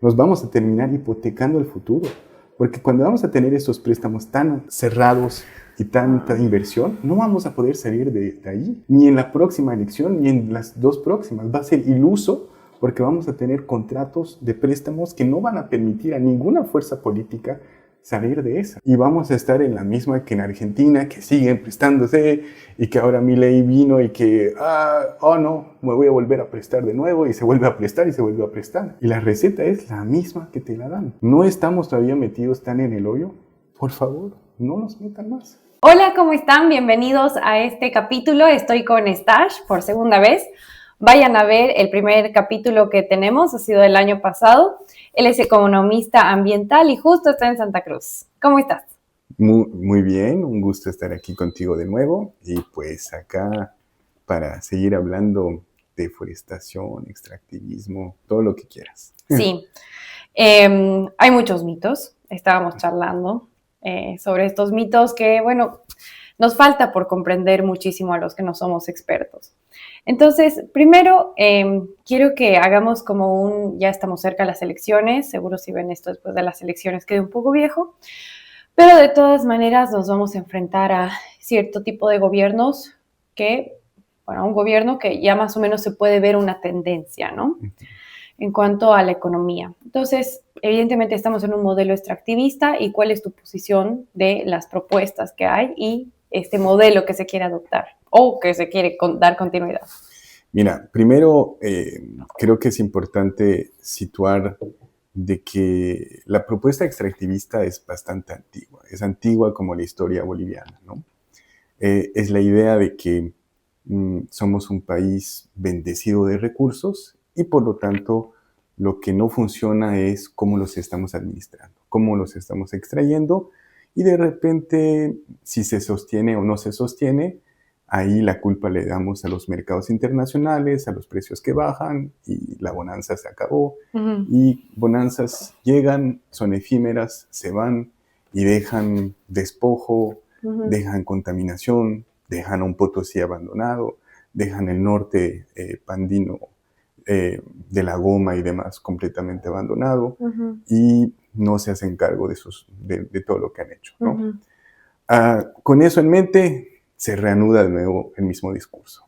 nos vamos a terminar hipotecando el futuro. Porque cuando vamos a tener estos préstamos tan cerrados y tanta inversión, no vamos a poder salir de ahí, ni en la próxima elección, ni en las dos próximas. Va a ser iluso porque vamos a tener contratos de préstamos que no van a permitir a ninguna fuerza política salir de esa. Y vamos a estar en la misma que en Argentina, que siguen prestándose y que ahora Milei vino y que, oh no, me voy a volver a prestar de nuevo y se vuelve a prestar y se vuelve a prestar. Y la receta es la misma que te la dan. ¿No estamos todavía metidos tan en el hoyo? Por favor, no nos metan más. Hola, ¿cómo están? Bienvenidos a este capítulo. Estoy con Stash por segunda vez. Vayan a ver el primer capítulo que tenemos, ha sido del año pasado. Él es economista ambiental y justo está en Santa Cruz. ¿Cómo estás? Muy bien, un gusto estar aquí contigo de nuevo y pues acá para seguir hablando de deforestación, extractivismo, todo lo que quieras. Sí, hay muchos mitos, estábamos charlando sobre estos mitos que, bueno, nos falta por comprender muchísimo a los que no somos expertos. Entonces, primero, quiero que hagamos como ya estamos cerca de las elecciones, seguro si ven esto después de las elecciones queda un poco viejo, pero de todas maneras nos vamos a enfrentar a cierto tipo de gobiernos un gobierno que ya más o menos se puede ver una tendencia, ¿no? En cuanto a la economía. Entonces, evidentemente estamos en un modelo extractivista y cuál es tu posición de las propuestas que hay y este modelo que se quiere adoptar o que se quiere dar continuidad. Mira, primero creo que es importante situar de que la propuesta extractivista es bastante antigua. Es antigua como la historia boliviana, ¿no? Es la idea de que somos un país bendecido de recursos y por lo tanto lo que no funciona es cómo los estamos administrando, cómo los estamos extrayendo y de repente si se sostiene o no se sostiene, ahí la culpa le damos a los mercados internacionales, a los precios que bajan y la bonanza se acabó. Uh-huh. Y bonanzas llegan, son efímeras, se van y dejan despojo, Uh-huh. dejan contaminación, dejan a un Potosí abandonado, dejan el norte pandino de la goma y demás completamente abandonado Uh-huh. y no se hacen cargo de todo lo que han hecho, ¿no? Uh-huh. Con eso en mente, se reanuda de nuevo el mismo discurso.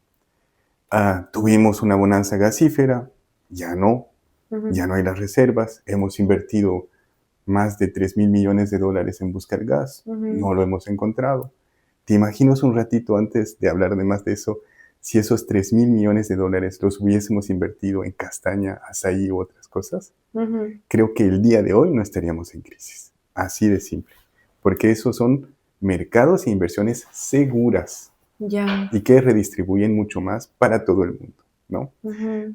Tuvimos una bonanza gasífera, ya no hay las reservas, hemos invertido más de 3,000 millones de dólares en buscar gas, no lo hemos encontrado. ¿Te imaginas un ratito antes de hablar de más de eso, si esos 3,000 millones de dólares los hubiésemos invertido en castaña, azaí u otras cosas? Creo que el día de hoy no estaríamos en crisis, así de simple, porque esos son mercados e inversiones seguras y que redistribuyen mucho más para todo el mundo, ¿no?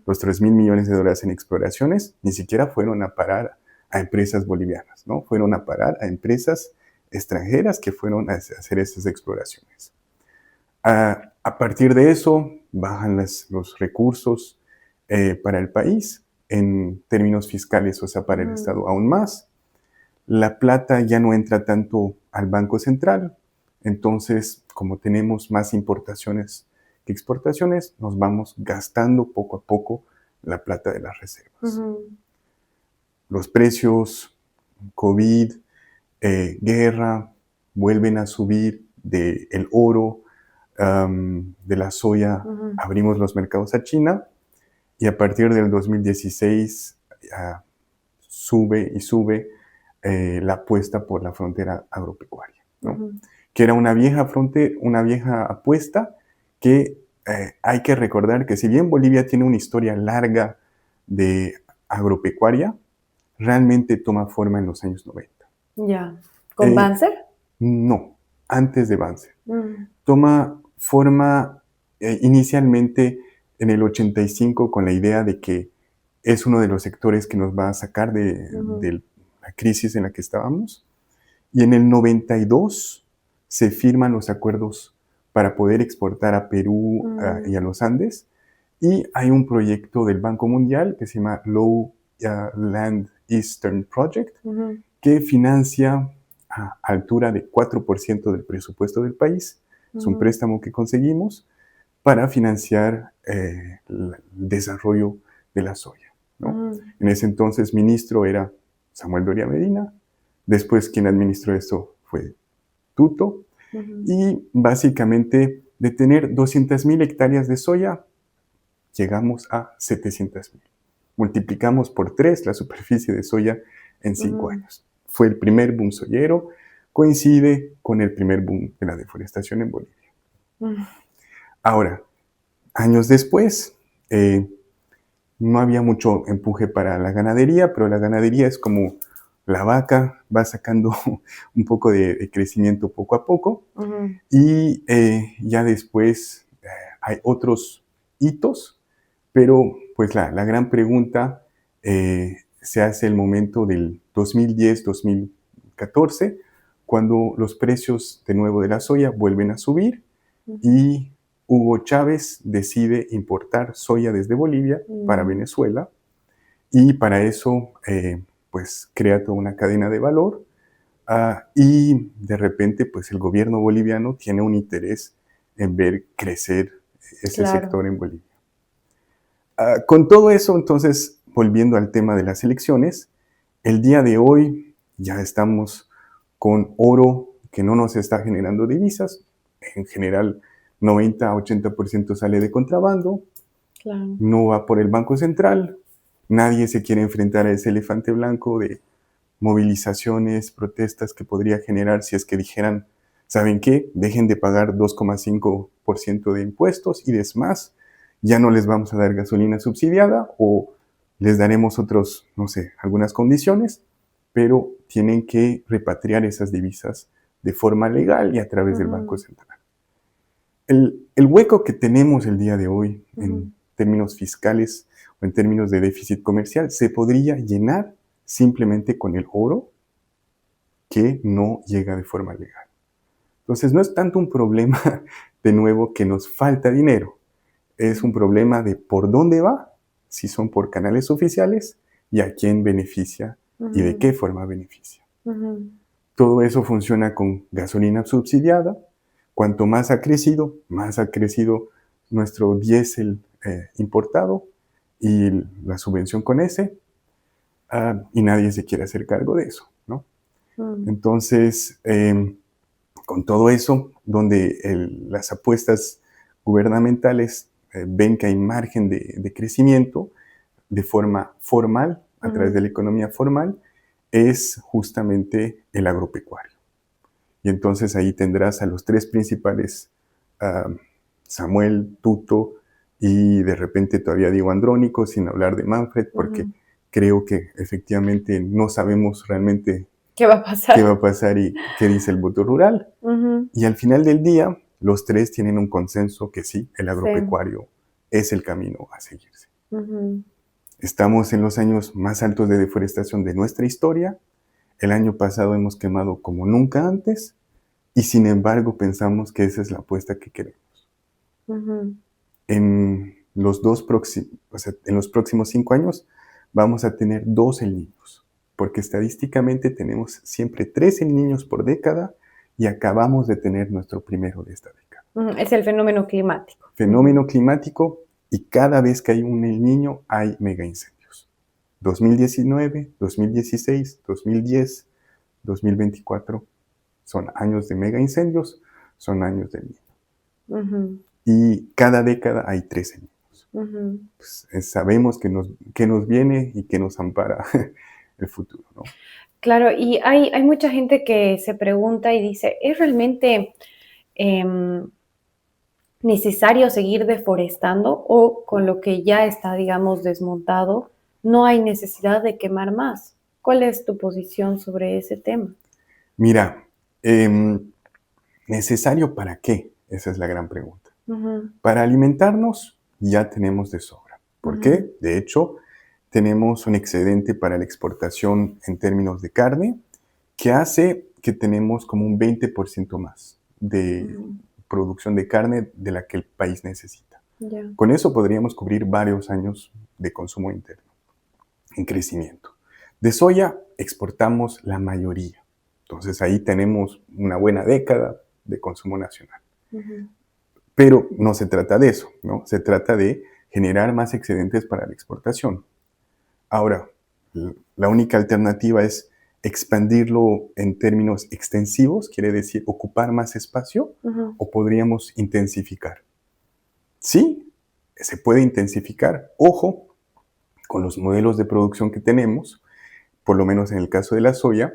Los 3,000 millones de dólares en exploraciones ni siquiera fueron a parar a empresas bolivianas, ¿no? Fueron a parar a empresas extranjeras que fueron a hacer esas exploraciones. A partir de eso, bajan los recursos para el país en términos fiscales, o sea, para el Estado aún más. La plata ya no entra tanto al Banco Central, entonces, como tenemos más importaciones que exportaciones, nos vamos gastando poco a poco la plata de las reservas. Los precios, COVID, guerra, vuelven a subir del oro, de la soya, abrimos los mercados a China y a partir del 2016 sube y sube la apuesta por la frontera agropecuaria, ¿no? Que era una vieja apuesta que hay que recordar que si bien Bolivia tiene una historia larga de agropecuaria, realmente toma forma en los años 90. Ya. ¿Con Banzer? No, antes de Banzer. Toma forma inicialmente en el 85 con la idea de que es uno de los sectores que nos va a sacar de la crisis en la que estábamos. Y en el 92 se firman los acuerdos para poder exportar a Perú y a los Andes. Y hay un proyecto del Banco Mundial que se llama Lowland Eastern Project, que financia a altura de 4% del presupuesto del país. Es un préstamo que conseguimos para financiar el desarrollo de la soya, ¿no? En ese entonces ministro era Samuel Doria Medina, después quien administró esto fue Tuto, y básicamente de tener 200,000 hectáreas de soya, llegamos a 700,000. Multiplicamos por 3 la superficie de soya en 5 años. Fue el primer boom soyero, coincide con el primer boom de la deforestación en Bolivia. Ahora, años después, no había mucho empuje para la ganadería, pero la ganadería es como la vaca, va sacando un poco de crecimiento poco a poco, y ya después hay otros hitos, pero pues la gran pregunta se hace el momento del 2010-2014, cuando los precios de nuevo de la soya vuelven a subir y Hugo Chávez decide importar soya desde Bolivia para Venezuela, y para eso pues crea toda una cadena de valor, y de repente pues el gobierno boliviano tiene un interés en ver crecer ese sector en Bolivia. Con todo eso, entonces, volviendo al tema de las elecciones, el día de hoy ya estamos con oro que no nos está generando divisas. En general, 90-80% sale de contrabando, no va por el Banco Central, nadie se quiere enfrentar a ese elefante blanco de movilizaciones, protestas que podría generar si es que dijeran, ¿saben qué? Dejen de pagar 2,5% de impuestos y demás, ya no les vamos a dar gasolina subsidiada o les daremos otros, no sé, algunas condiciones, pero tienen que repatriar esas divisas de forma legal y a través del Banco Central. El hueco que tenemos el día de hoy en términos fiscales o en términos de déficit comercial se podría llenar simplemente con el oro que no llega de forma legal. Entonces no es tanto un problema de nuevo que nos falta dinero, es un problema de por dónde va, si son por canales oficiales y a quién beneficia y de qué forma beneficia. Todo eso funciona con gasolina subsidiada. Cuanto más ha crecido nuestro diésel importado y la subvención con ese, y nadie se quiere hacer cargo de eso, ¿no? Entonces, con todo eso, donde las apuestas gubernamentales ven que hay margen de crecimiento de forma formal, a través de la economía formal, es justamente el agropecuario. Y entonces ahí tendrás a los tres principales, Samuel, Tuto y de repente todavía Diego Andrónico, sin hablar de Manfred, porque creo que efectivamente no sabemos realmente ¿qué va a pasar y qué dice el voto rural. Y al final del día, los tres tienen un consenso que sí, el agropecuario es el camino a seguirse. Estamos en los años más altos de deforestación de nuestra historia. El año pasado hemos quemado como nunca antes y sin embargo pensamos que esa es la apuesta que queremos. En los próximos 5 años vamos a tener 2 El Niños, porque estadísticamente tenemos siempre 3 El Niños por década y acabamos de tener nuestro primero de esta década. Es el fenómeno climático. Fenómeno climático, y cada vez que hay un El Niño hay mega incendios. 2019, 2016, 2010, 2024 son años de mega incendios, son años de niño. Y cada década hay 3 niños. Pues, sabemos que nos viene y que nos ampara el futuro, ¿no? Claro, y hay mucha gente que se pregunta y dice, ¿es realmente necesario seguir deforestando o con lo que ya está, digamos, desmontado, no hay necesidad de quemar más? ¿Cuál es tu posición sobre ese tema? Mira, ¿necesario para qué? Esa es la gran pregunta. Para alimentarnos ya tenemos de sobra. ¿Por qué? De hecho, tenemos un excedente para la exportación en términos de carne que hace que tenemos como un 20% más de producción de carne de la que el país necesita. Con eso podríamos cubrir varios años de consumo interno en crecimiento. De soya exportamos la mayoría. Entonces ahí tenemos una buena década de consumo nacional. Pero no se trata de eso, ¿no? Se trata de generar más excedentes para la exportación. Ahora, la única alternativa es expandirlo en términos extensivos, quiere decir ocupar más espacio, o podríamos intensificar. Sí, se puede intensificar. Ojo, con los modelos de producción que tenemos, por lo menos en el caso de la soya,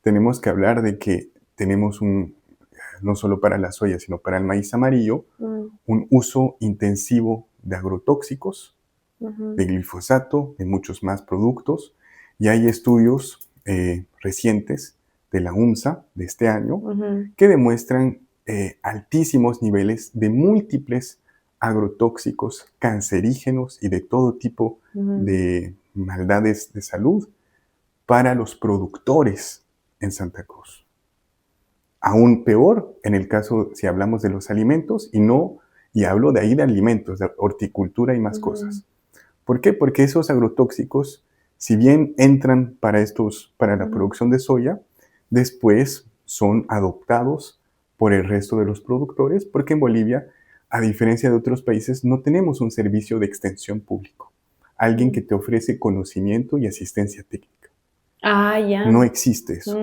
tenemos que hablar de que tenemos no solo para la soya, sino para el maíz amarillo, un uso intensivo de agrotóxicos, de glifosato, de muchos más productos. Y hay estudios recientes de la UNSA de este año que demuestran altísimos niveles de múltiples agrotóxicos, cancerígenos y de todo tipo de maldades de salud para los productores en Santa Cruz. Aún peor en el caso si hablamos de los alimentos y hablo de ahí de alimentos, de horticultura y más cosas. ¿Por qué? Porque esos agrotóxicos, si bien entran para la producción de soya, después son adoptados por el resto de los productores, porque en Bolivia, a diferencia de otros países, no tenemos un servicio de extensión público. Alguien que te ofrece conocimiento y asistencia técnica. Ya. No existe eso.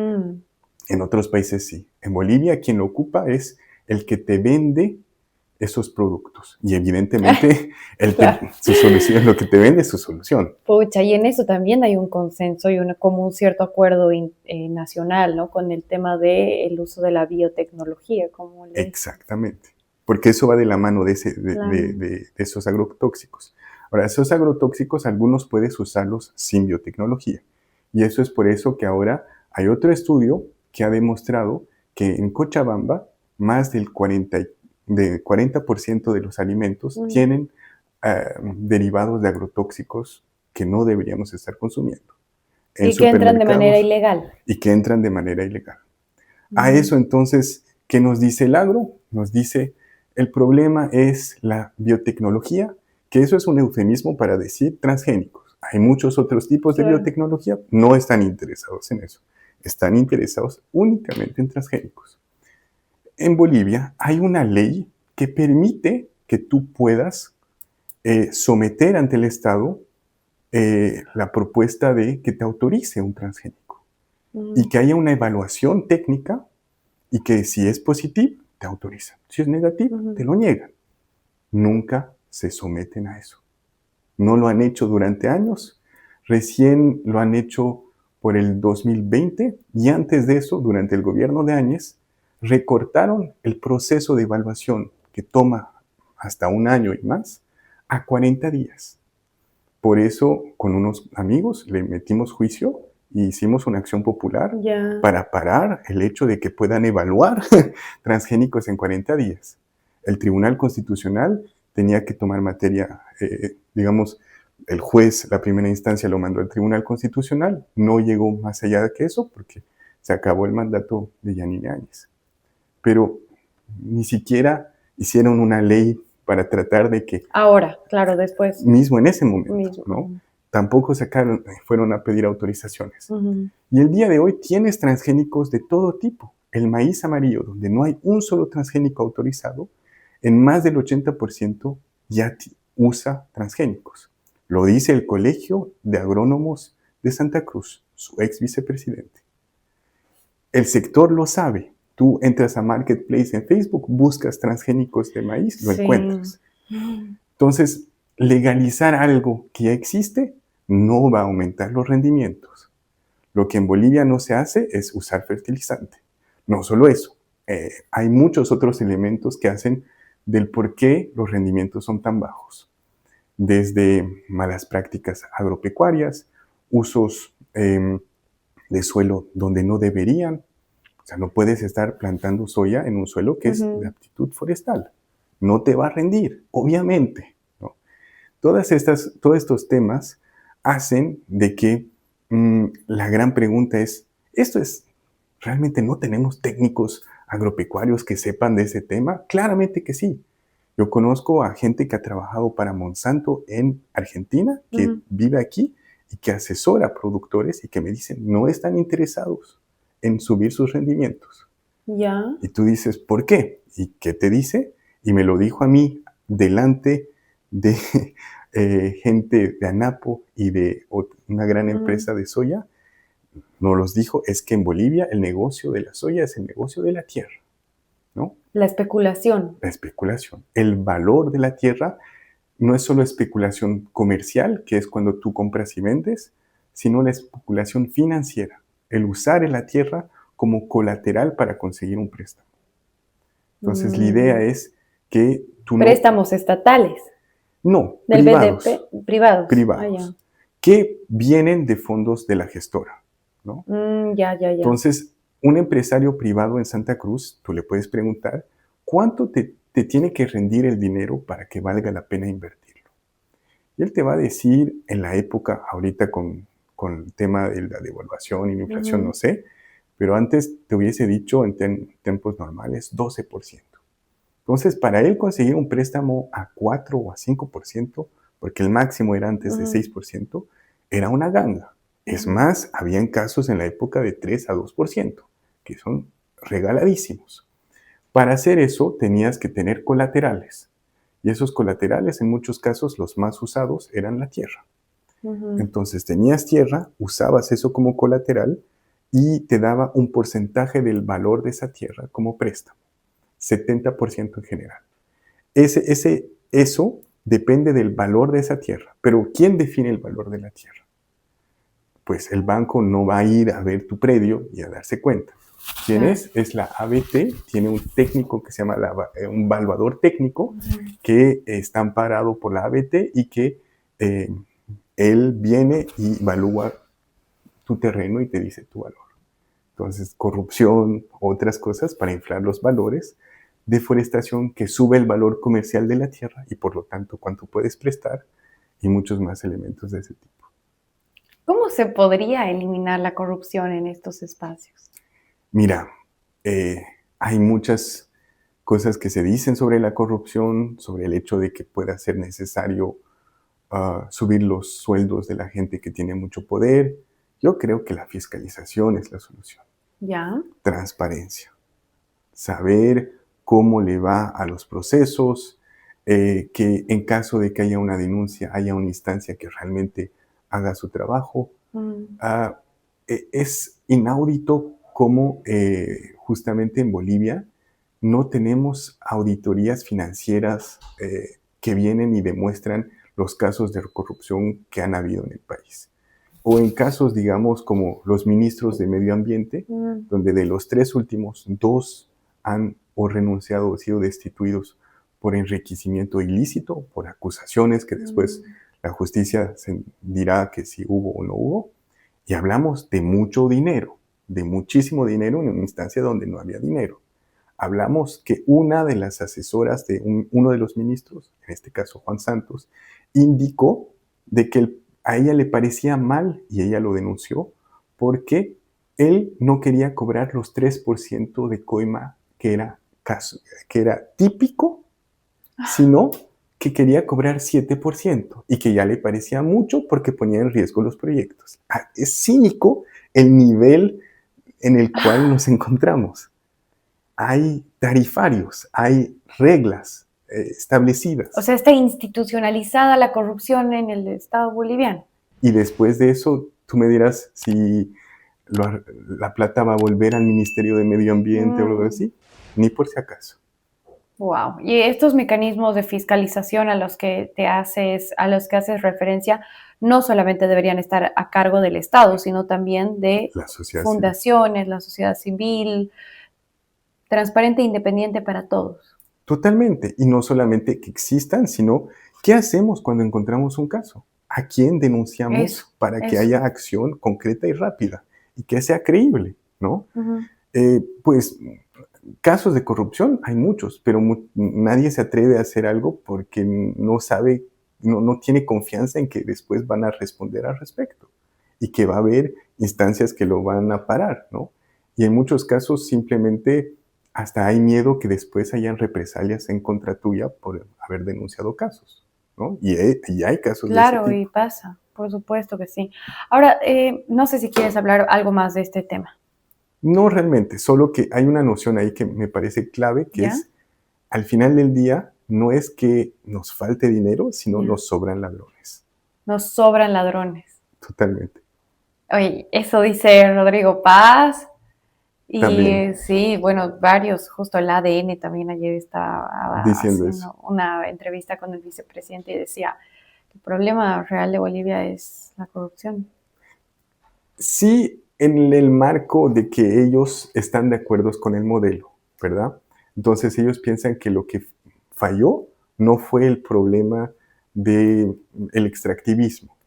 En otros países sí. En Bolivia, quien lo ocupa es el que te vende esos productos. Y evidentemente, claro, su solución, lo que te vende es su solución. Pucha, y en eso también hay un consenso y como un cierto acuerdo nacional, ¿no? Con el tema del uso de la biotecnología. Exactamente. Porque eso va de la mano de esos agrotóxicos. Ahora, esos agrotóxicos, algunos puedes usarlos sin biotecnología. Y eso es por eso que ahora hay otro estudio que ha demostrado que en Cochabamba más del 40% de los alimentos tienen derivados de agrotóxicos que no deberíamos estar consumiendo. Y que entran de manera ilegal. Y que entran de manera ilegal. A eso entonces, ¿qué nos dice el agro? Nos dice, el problema es la biotecnología, que eso es un eufemismo para decir transgénicos. Hay muchos otros tipos de biotecnología, no están interesados en eso. Están interesados únicamente en transgénicos. En Bolivia hay una ley que permite que tú puedas someter ante el Estado la propuesta de que te autorice un transgénico y que haya una evaluación técnica y que si es positivo, te autorizan. Si es negativo, te lo niegan. Nunca se someten a eso. No lo han hecho durante años. Recién lo han hecho por el 2020 y antes de eso, durante el gobierno de Áñez, recortaron el proceso de evaluación que toma hasta un año y más a 40 días. Por eso, con unos amigos le metimos juicio y hicimos una acción popular para parar el hecho de que puedan evaluar transgénicos en 40 días. El Tribunal Constitucional tenía que tomar materia, digamos, el juez, la primera instancia lo mandó al Tribunal Constitucional, no llegó más allá de que eso porque se acabó el mandato de Yanine Áñez. Pero ni siquiera hicieron una ley para tratar de que... Ahora, claro, después. Mismo en ese momento, ¿no? Tampoco fueron a pedir autorizaciones. Y el día de hoy tienes transgénicos de todo tipo. El maíz amarillo, donde no hay un solo transgénico autorizado, en más del 80% ya usa transgénicos. Lo dice el Colegio de Agrónomos de Santa Cruz, su ex vicepresidente. El sector lo sabe. Tú entras a Marketplace en Facebook, buscas transgénicos de maíz, lo encuentras. Entonces, legalizar algo que ya existe no va a aumentar los rendimientos. Lo que en Bolivia no se hace es usar fertilizante. No solo eso, hay muchos otros elementos que hacen del por qué los rendimientos son tan bajos. Desde malas prácticas agropecuarias, usos de suelo donde no deberían. O sea, no puedes estar plantando soya en un suelo que es de aptitud forestal. No te va a rendir, obviamente, ¿no? Todos estos temas hacen de que la gran pregunta es, ¿realmente no tenemos técnicos agropecuarios que sepan de ese tema? Claramente que sí. Yo conozco a gente que ha trabajado para Monsanto en Argentina, que vive aquí y que asesora a productores y que me dicen, no están interesados en subir sus rendimientos. Y tú dices, ¿por qué? ¿Y qué te dice? Y me lo dijo a mí delante de gente de ANAPO y de una gran empresa de soya, nos los dijo, es que en Bolivia el negocio de la soya es el negocio de la tierra, ¿no? La especulación. La especulación. El valor de la tierra no es solo especulación comercial, que es cuando tú compras y vendes, sino la especulación financiera, el usar la tierra como colateral para conseguir un préstamo. Entonces, la idea es que tú no... Préstamos estatales. No, Del privados. BDP, privados. Privados. Que vienen de fondos de la gestora, ¿no? Ya. Entonces, un empresario privado en Santa Cruz, tú le puedes preguntar, ¿cuánto te tiene que rendir el dinero para que valga la pena invertirlo? Y él te va a decir, en la época, ahorita con el tema de la devaluación y la inflación, no sé, pero antes te hubiese dicho en tiempos normales 12%. Entonces, para él conseguir un préstamo a 4 o a 5%, porque el máximo era antes de 6%, era una ganga. Es más, habían casos en la época de 3 a 2%, que son regaladísimos. Para hacer eso, tenías que tener colaterales. Y esos colaterales, en muchos casos, los más usados eran la tierra. Entonces, tenías tierra, usabas eso como colateral y te daba un porcentaje del valor de esa tierra como préstamo. 70% en general. Eso depende del valor de esa tierra. Pero ¿quién define el valor de la tierra? Pues el banco no va a ir a ver tu predio y a darse cuenta. ¿Quién es? Es la ABT, tiene un técnico que se llama un evaluador técnico que está amparado por la ABT y que él viene y evalúa tu terreno y te dice tu valor. Entonces, corrupción, otras cosas para inflar los valores, deforestación que sube el valor comercial de la tierra y por lo tanto cuánto puedes prestar y muchos más elementos de ese tipo. ¿Cómo se podría eliminar la corrupción en estos espacios? Mira, hay muchas cosas que se dicen sobre la corrupción, sobre el hecho de que pueda ser necesario subir los sueldos de la gente que tiene mucho poder. Yo creo que la fiscalización es la solución. Ya. Transparencia. Saber cómo le va a los procesos, que en caso de que haya una denuncia, haya una instancia que realmente haga su trabajo. Es inaudito cómo justamente en Bolivia no tenemos auditorías financieras que vienen y demuestran los casos de corrupción que han habido en el país. O en casos, digamos, como los ministros de Medio Ambiente, donde de los 3 últimos, 2 han o renunciado o sido destituidos por enriquecimiento ilícito, por acusaciones que después la justicia dirá que si hubo o no hubo. Y hablamos de mucho dinero, de muchísimo dinero en una instancia donde no había dinero. Hablamos que una de las asesoras de uno de los ministros, en este caso Juan Santos, indicó de que a ella le parecía mal, y ella lo denunció, porque él no quería cobrar los 3% de coima que era típico, sino que quería cobrar 7% y que ya le parecía mucho porque ponía en riesgo los proyectos. Es cínico el nivel en el cual nos encontramos. Hay tarifarios, hay reglas establecidas. O sea, está institucionalizada la corrupción en el Estado boliviano. Y después de eso, tú me dirás si la plata va a volver al Ministerio de Medio Ambiente o algo así, ni por si acaso. Wow. Y estos mecanismos de fiscalización a los que haces referencia, no solamente deberían estar a cargo del Estado, sino también de fundaciones, la sociedad civil, transparente e independiente para todos. Totalmente. Y no solamente que existan, sino ¿qué hacemos cuando encontramos un caso? ¿A quién denunciamos para que haya acción concreta y rápida? Y que sea creíble, ¿no? Pues casos de corrupción hay muchos, pero nadie se atreve a hacer algo porque no sabe, no tiene confianza en que después van a responder al respecto y que va a haber instancias que lo van a parar, ¿no? Y en muchos casos simplemente hasta hay miedo que después hayan represalias en contra tuya por haber denunciado casos, ¿no? Y hay casos de ese tipo. Claro, y pasa, por supuesto que sí. Ahora, no sé si quieres hablar algo más de este tema. No realmente, solo que hay una noción ahí que me parece clave, que es, al final del día, no es que nos falte dinero, sino nos sobran ladrones. Nos sobran ladrones. Totalmente. Oye, eso dice Rodrigo Paz. Y También sí, bueno, varios, justo el ADN también ayer estaba diciendo haciendo eso. una entrevista con el vicepresidente y decía que el problema real de Bolivia es la corrupción. Sí, en el marco de que ellos están de acuerdo con el modelo, ¿verdad? Entonces ellos piensan que lo que falló no fue el problema del extractivismo.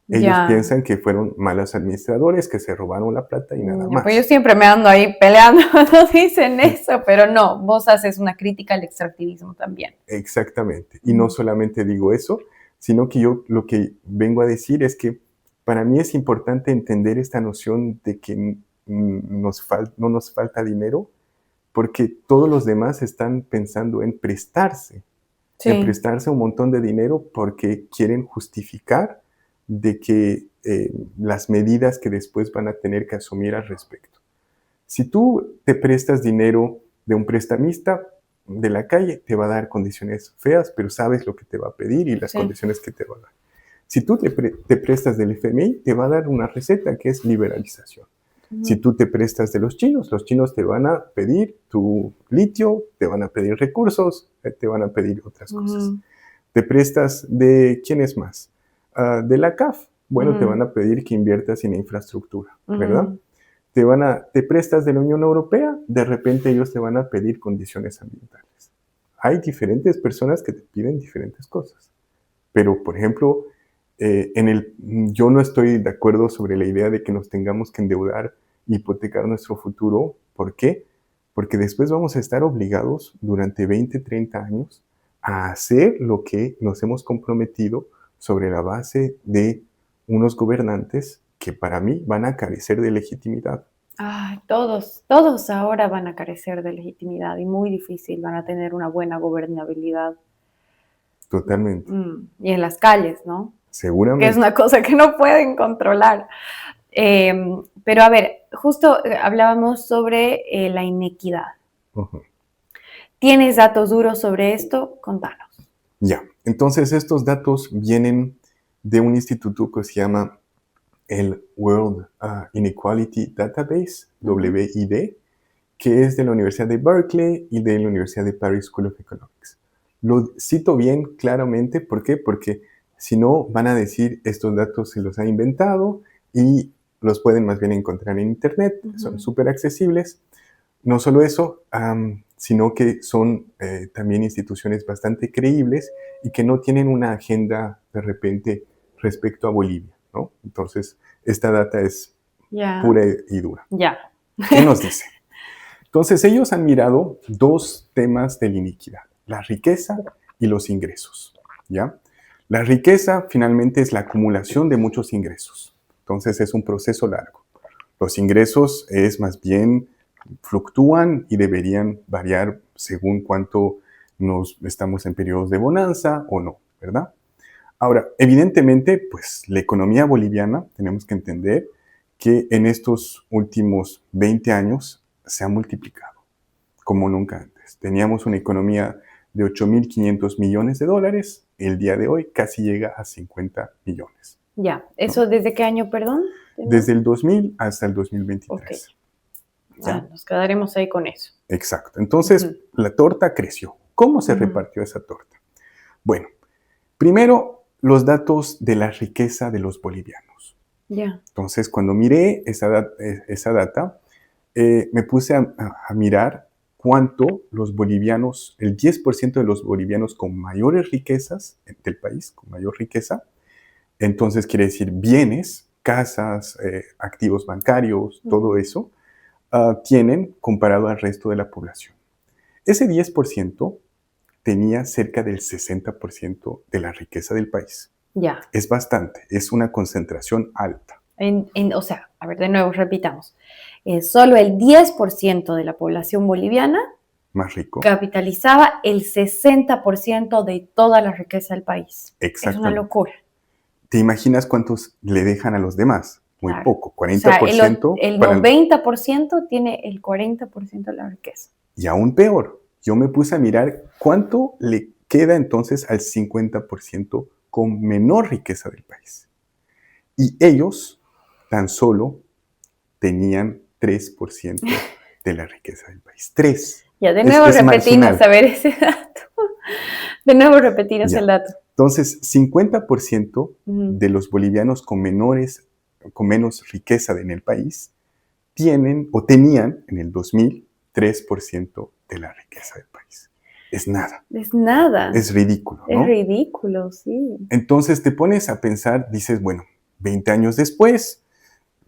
Ellos Ya. piensan que fueron malos administradores, que se robaron la plata y nada Pues yo más. siempre me ando ahí peleando cuando dicen eso, pero no, vos haces una crítica al extractivismo también. Exactamente. Y no solamente digo eso, sino que yo lo que vengo a decir es que para mí es importante entender esta noción de que no nos falta dinero, porque todos los demás están pensando en prestarse un montón de dinero porque quieren justificar de que las medidas que después van a tener que asumir al respecto. Si tú te prestas dinero de un prestamista de la calle, te va a dar condiciones feas, pero sabes lo que te va a pedir y las condiciones que te va a dar. Si tú te prestas del FMI, te va a dar una receta que es liberalización. Si tú te prestas de los chinos te van a pedir tu litio, te van a pedir recursos, te van a pedir otras cosas. Te prestas de, ¿quién es más? De la CAF. Bueno, te van a pedir que inviertas en infraestructura, ¿verdad? Te prestas de la Unión Europea, de repente ellos te van a pedir condiciones ambientales. Hay diferentes personas que te piden diferentes cosas. Pero, por ejemplo, yo no estoy de acuerdo sobre la idea de que nos tengamos que endeudar e hipotecar nuestro futuro. ¿Por qué? Porque después vamos a estar obligados durante 20, 30 años a hacer lo que nos hemos comprometido sobre la base de unos gobernantes que para mí van a carecer de legitimidad. Todos ahora van a carecer de legitimidad y muy difícil van a tener una buena gobernabilidad. Totalmente. Y en las calles, ¿no? Seguramente. Que es una cosa que no pueden controlar. Pero a ver, justo hablábamos sobre la inequidad. ¿Tienes datos duros sobre esto? Contanos. Ya, entonces estos datos vienen de un instituto que se llama el World Inequality Database, WID, que es de la Universidad de Berkeley y de la Universidad de Paris School of Economics. Lo cito bien claramente, ¿por qué? Porque si no van a decir estos datos se los ha inventado y los pueden más bien encontrar en internet, son súper accesibles. No solo eso, sino que son también instituciones bastante creíbles y que no tienen una agenda de repente respecto a Bolivia, ¿no? Entonces, esta data es pura y dura. ¿Qué nos dice? Entonces, ellos han mirado dos temas de la iniquidad, la riqueza y los ingresos, ¿ya? La riqueza finalmente es la acumulación de muchos ingresos. Entonces, es un proceso largo. Los ingresos es más bien fluctúan y deberían variar según cuánto estamos en periodos de bonanza o no, ¿verdad? Ahora, evidentemente, pues la economía boliviana, tenemos que entender que en estos últimos 20 años se ha multiplicado, como nunca antes. Teníamos una economía de 8.500 millones de dólares, el día de hoy casi llega a 50 millones. Ya, ¿eso desde qué año, perdón? Desde el 2000 hasta el 2023. Nos quedaremos ahí con eso. Exacto. Entonces, la torta creció. ¿Cómo se repartió esa torta? Bueno, primero, los datos de la riqueza de los bolivianos. Entonces, cuando miré esa data, me puse a mirar cuánto los bolivianos, el 10% de los bolivianos con mayores riquezas del país, con mayor riqueza, entonces quiere decir bienes, casas, activos bancarios, todo eso, tienen comparado al resto de la población. Ese 10% tenía cerca del 60% de la riqueza del país. Es bastante, es una concentración alta. O sea, a ver, de nuevo, repitamos. Solo el 10% de la población boliviana más rico capitalizaba el 60% de toda la riqueza del país. Es una locura. ¿Te imaginas cuántos le dejan a los demás? Muy poco, 40%. O sea, el 90% tiene el 40% de la riqueza. Y aún peor, yo me puse a mirar queda entonces al 50% con menor riqueza del país. Y ellos tan solo tenían 3% de la riqueza del país. 3. Ya, de nuevo repetimos, a ver ese dato. De nuevo repetimos el dato. Entonces, 50% de los bolivianos con menos riqueza en el país tienen o tenían en el 2000 3% de la riqueza del país. Es nada. Es nada. Es ridículo, ¿no? Es ridículo, sí. Entonces te pones a pensar, dices, bueno, 20 años después,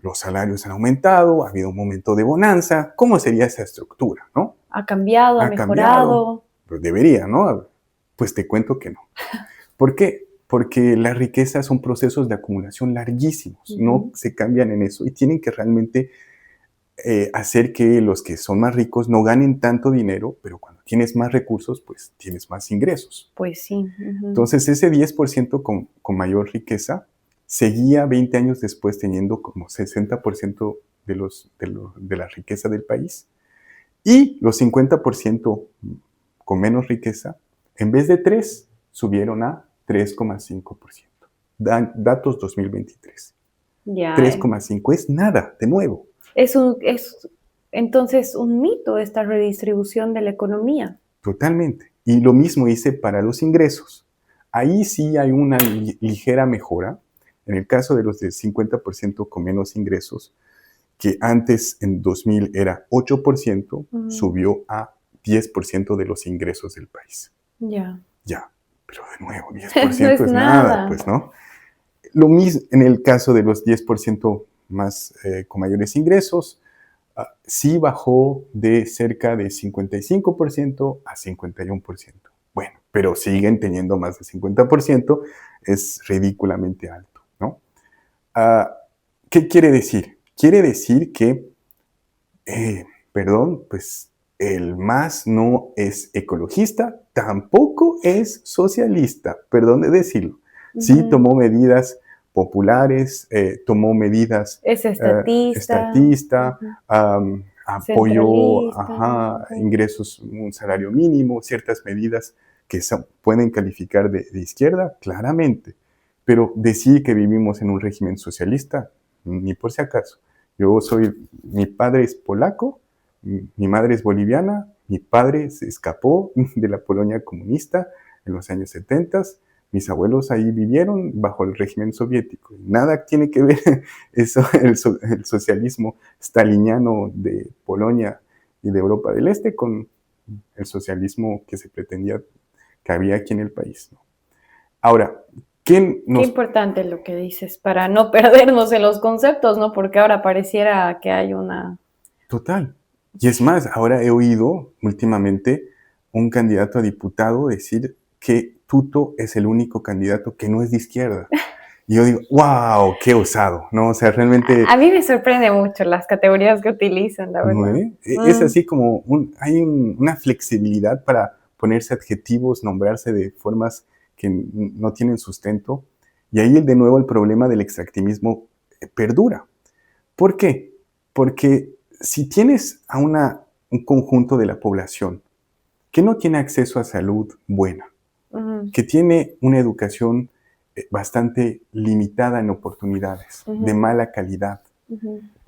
los salarios han aumentado, ha habido un momento de bonanza, ¿cómo sería esa estructura, no? Ha cambiado, ha mejorado. Pues debería, ¿no? Pues te cuento que no. ¿Por qué? Porque la riqueza son procesos de acumulación larguísimos, no se cambian en eso y tienen que realmente hacer que los que son más ricos no ganen tanto dinero, pero cuando tienes más recursos, pues tienes más ingresos. Pues sí. Entonces ese 10% con mayor riqueza seguía 20 años después teniendo como 60% de la riqueza del país. Y los 50% con menos riqueza, en vez de 3, subieron a 3,5%. Datos 2023. Ya. 3,5 es nada, de nuevo. Es entonces un mito esta redistribución de la economía. Totalmente. Y lo mismo hice para los ingresos. Ahí sí hay una ligera mejora. En el caso de los del 50% con menos ingresos, que antes en 2000 era 8%, subió a 10% de los ingresos del país. Ya. Ya, pero de nuevo, 10% no es nada, pues, ¿no? Lo mismo en el caso de los 10% más con mayores ingresos, sí bajó de cerca de 55% a 51%. Bueno, pero siguen teniendo más de 50%, es ridículamente alto, ¿no? ¿Qué quiere decir? Quiere decir que, pues el MAS no es ecologista, tampoco es socialista, perdón de decirlo. Sí tomó medidas populares, tomó medidas... Es estatista. Apoyó ingresos, un salario mínimo, ciertas medidas que pueden calificar de izquierda, claramente. Pero decir que vivimos en un régimen socialista, ni por si acaso. Mi padre es polaco, mi madre es boliviana, mi padre se escapó de la Polonia comunista en los años 70. Mis abuelos ahí vivieron bajo el régimen soviético. Nada tiene que ver eso, el socialismo staliniano de Polonia y de Europa del Este con el socialismo que se pretendía que había aquí en el país, ¿no? Ahora, Qué importante lo que dices, para no perdernos en los conceptos, ¿no? Porque ahora pareciera que hay una... Total. Y es más, ahora he oído últimamente un candidato a diputado decir que Tuto es el único candidato que no es de izquierda. Y yo digo, wow, qué osado, ¿no? O sea, realmente... A mí me sorprende mucho las categorías que utilizan, la verdad. ¿No? Es así como, hay una flexibilidad para ponerse adjetivos, nombrarse de formas que no tienen sustento. Y ahí de nuevo el problema del extractivismo perdura. ¿Por qué? Porque si tienes a un conjunto de la población que no tiene acceso a salud buena, que tiene una educación bastante limitada en oportunidades, de mala calidad,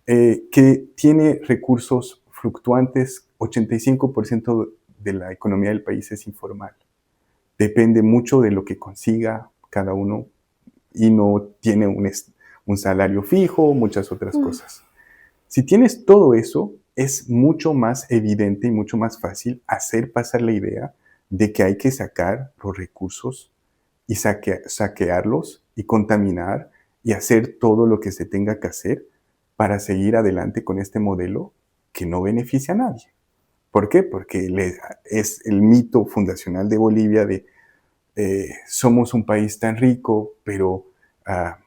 que tiene recursos fluctuantes, 85% de la economía del país es informal. Depende mucho de lo que consiga cada uno y no tiene un salario fijo, muchas otras cosas. Si tienes todo eso, es mucho más evidente y mucho más fácil hacer pasar la idea de que hay que sacar los recursos y saquearlos y contaminar y hacer todo lo que se tenga que hacer para seguir adelante con este modelo que no beneficia a nadie. ¿Por qué? Porque es el mito fundacional de Bolivia de somos un país tan rico, pero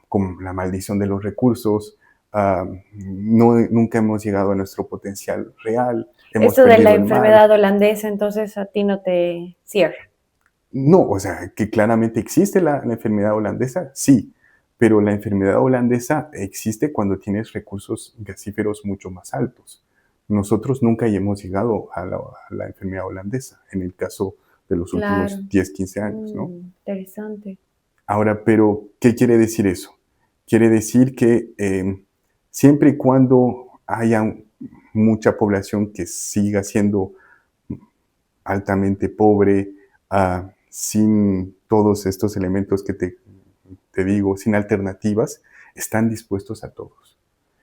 con la maldición de los recursos, nunca hemos llegado a nuestro potencial real. Eso de la enfermedad holandesa, entonces a ti no te cierra. No, o sea, que claramente existe la enfermedad holandesa, sí, pero la enfermedad holandesa existe cuando tienes recursos gasíferos mucho más altos. Nosotros nunca hemos llegado a la enfermedad holandesa, en el caso de los Claro. últimos 10, 15 años, ¿no? Interesante. Ahora, pero, ¿qué quiere decir eso? Quiere decir que siempre y cuando haya mucha población que siga siendo altamente pobre, sin todos estos elementos que te digo, sin alternativas, están dispuestos a todos.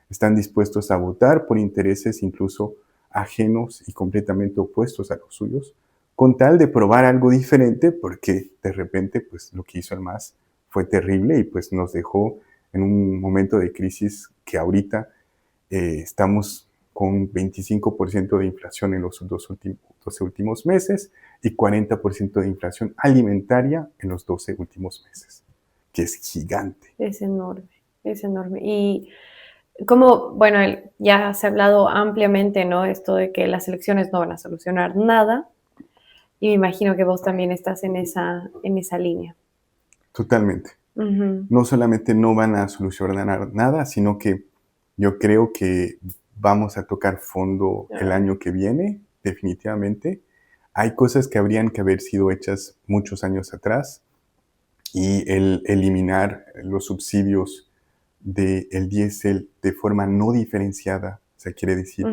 Están dispuestos a votar por intereses incluso ajenos y completamente opuestos a los suyos, con tal de probar algo diferente, porque de repente pues, lo que hizo el MAS fue terrible y pues, nos dejó en un momento de crisis que ahorita estamos con 25% de inflación en los 12 últimos meses y 40% de inflación alimentaria en los 12 últimos meses, que es gigante. Es enorme, es enorme. Y como, bueno, ya se ha hablado ampliamente, ¿no? Esto de que las elecciones no van a solucionar nada. Y me imagino que vos también estás en esa línea. Totalmente. Uh-huh. No solamente no van a solucionar nada, sino que yo creo que vamos a tocar fondo el año que viene, definitivamente. Hay cosas que habrían que haber sido hechas muchos años atrás y el eliminar los subsidios del diésel de forma no diferenciada, o sea, quiere decir,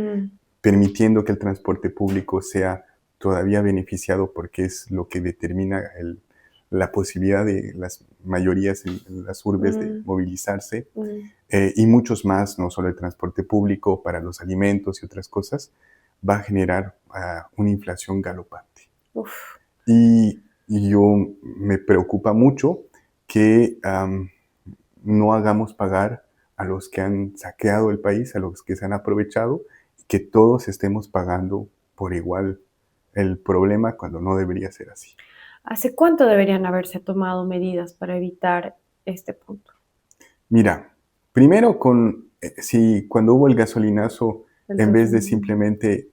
permitiendo que el transporte público sea todavía beneficiado porque es lo que determina la posibilidad de las mayorías en las urbes de movilizarse, y muchos más, no solo el transporte público, para los alimentos y otras cosas, va a generar una inflación galopante. Uf. Y yo me preocupa mucho que no hagamos pagar a los que han saqueado el país, a los que se han aprovechado, que todos estemos pagando por igual el problema cuando no debería ser así. ¿Hace cuánto deberían haberse tomado medidas para evitar este punto? Mira, primero cuando hubo el gasolinazo, en vez de simplemente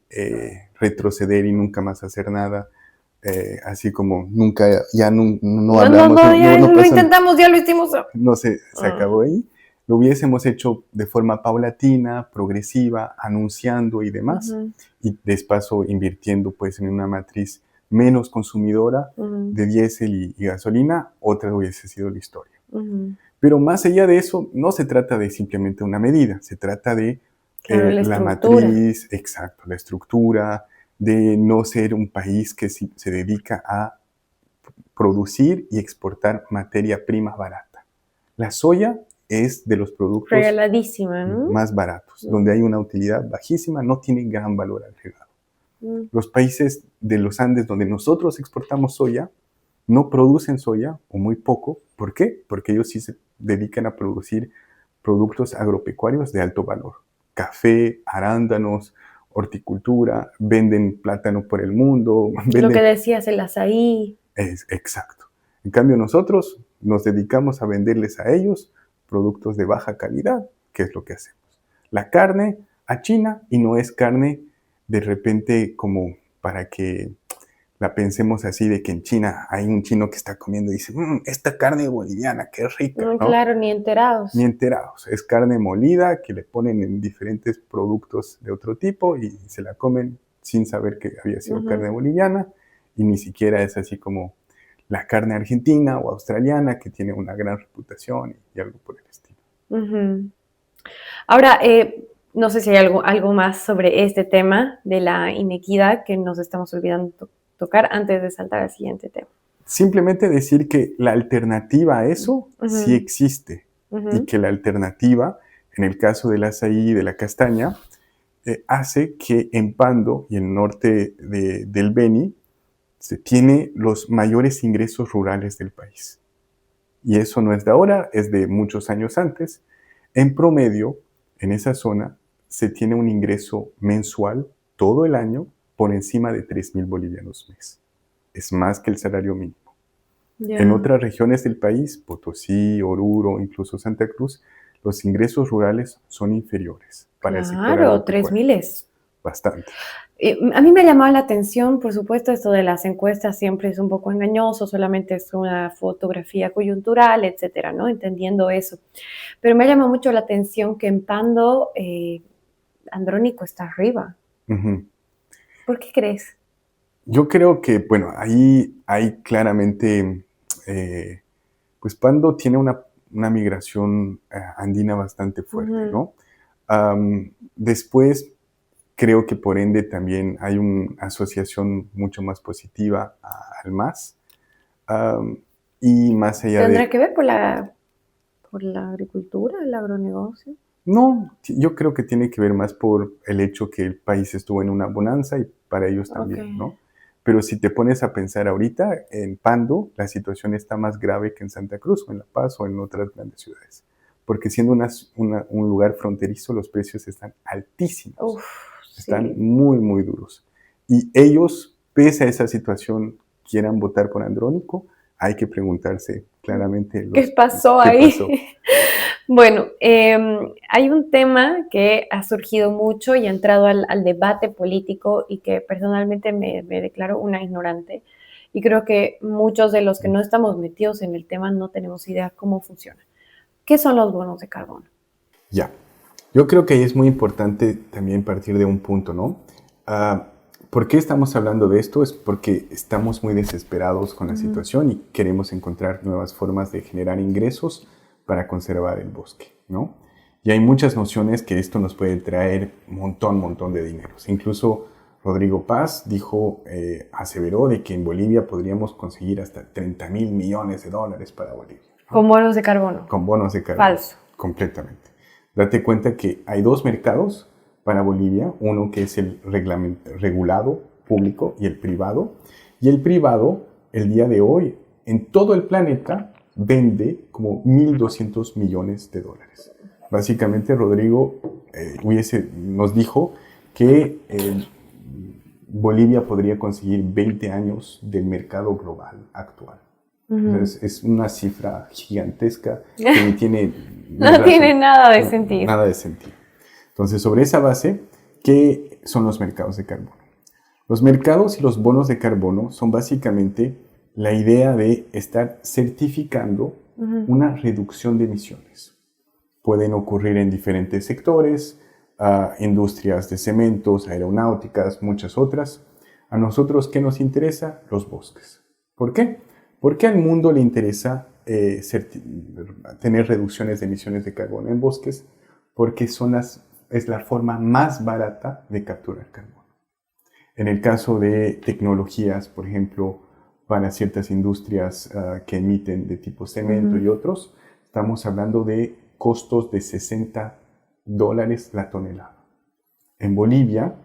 retroceder y nunca más hacer nada, así como nunca, ya no hablamos. Lo intentamos, ya lo hicimos. No se acabó ahí. Lo hubiésemos hecho de forma paulatina, progresiva, anunciando y demás, y despacio invirtiendo pues en una matriz menos consumidora de diésel y gasolina, otra hubiese sido la historia. Pero más allá de eso, no se trata de simplemente una medida, se trata de la matriz, exacto, la estructura, de no ser un país que se dedica a producir y exportar materia prima barata. La soya es de los productos regaladísima, ¿no? más baratos, donde hay una utilidad bajísima, no tiene gran valor agregado. Los países de los Andes donde nosotros exportamos soya, no producen soya, o muy poco. ¿Por qué? Porque ellos sí se dedican a producir productos agropecuarios de alto valor. Café, arándanos, horticultura, venden plátano por el mundo. Lo que decías, el azaí. Exacto. En cambio, nosotros nos dedicamos a venderles a ellos productos de baja calidad, que es lo que hacemos. La carne a China, y no es carne de repente como para que la pensemos así, de que en China hay un chino que está comiendo y dice, esta carne boliviana, qué rica, ¿no? Claro, ni enterados. Ni enterados. Es carne molida que le ponen en diferentes productos de otro tipo y se la comen sin saber que había sido carne boliviana, y ni siquiera es así como la carne argentina o australiana, que tiene una gran reputación y algo por el estilo. Ahora, no sé si hay algo más sobre este tema de la inequidad que nos estamos olvidando tocar antes de saltar al siguiente tema. Simplemente decir que la alternativa a eso sí existe, y que la alternativa, en el caso del azaí y de la castaña, hace que en Pando y en el norte del Beni se tiene los mayores ingresos rurales del país. Y eso no es de ahora, es de muchos años antes. En promedio, en esa zona, se tiene un ingreso mensual todo el año por encima de 3,000 bolivianos mes. Es más que el salario mínimo. En otras regiones del país, Potosí, Oruro, incluso Santa Cruz, los ingresos rurales son inferiores para el sector agropecuario. 3,000 es bastante. A mí me ha llamado la atención, por supuesto, esto de las encuestas siempre es un poco engañoso, solamente es una fotografía coyuntural, etcétera, ¿no? Entendiendo eso. Pero me ha llamado mucho la atención que en Pando Andrónico está arriba. ¿Por qué crees? Yo creo que, bueno, ahí hay claramente, pues Pando tiene una migración andina bastante fuerte, ¿no? Después, creo que por ende también hay una asociación mucho más positiva al MAS. Y más allá ¿Tendrá de... que ver por la agricultura, el agronegocio? No, yo creo que tiene que ver más por el hecho que el país estuvo en una bonanza y para ellos también, ¿no? Pero si te pones a pensar ahorita, en Pando la situación está más grave que en Santa Cruz o en La Paz o en otras grandes ciudades. Porque siendo un lugar fronterizo, los precios están altísimos. Uf, están sí. muy, muy duros. Y ellos, pese a esa situación, quieran votar por Andrónico, hay que preguntarse claramente ¿Qué pasó qué ahí? pasó. Bueno, hay un tema que ha surgido mucho y ha entrado al debate político y que personalmente me declaro una ignorante. Y creo que muchos de los que no estamos metidos en el tema no tenemos idea cómo funciona. ¿Qué son los bonos de carbono? Ya. Yo creo que ahí es muy importante también partir de un punto, ¿no? ¿Por qué estamos hablando de esto? Es porque estamos muy desesperados con la situación y queremos encontrar nuevas formas de generar ingresos para conservar el bosque, ¿no? Y hay muchas nociones que esto nos puede traer un montón de dinero. Incluso Rodrigo Paz dijo, aseveró de que en Bolivia podríamos conseguir hasta 30.000 millones de dólares para Bolivia, ¿no? Con bonos de carbono. Con bonos de carbono. Falso. Completamente. Date cuenta que hay dos mercados para Bolivia, uno que es el regulado público y el privado. Y el privado, el día de hoy, en todo el planeta, vende como 1.200 millones de dólares. Básicamente, Rodrigo nos dijo que Bolivia podría conseguir 20 años del mercado global actual. Es una cifra gigantesca que no tiene, no tiene nada de sentido. Nada de sentido. Entonces, sobre esa base, ¿qué son los mercados de carbono? Los mercados y los bonos de carbono son básicamente la idea de estar certificando una reducción de emisiones. Pueden ocurrir en diferentes sectores, industrias de cementos, aeronáuticas, muchas otras. A nosotros, ¿qué nos interesa? Los bosques. ¿Por qué? Porque al mundo le interesa tener reducciones de emisiones de carbono en bosques, porque es la forma más barata de capturar carbono. En el caso de tecnologías, por ejemplo, para ciertas industrias que emiten de tipo cemento y otros, estamos hablando de costos de $60 la tonelada. En Bolivia,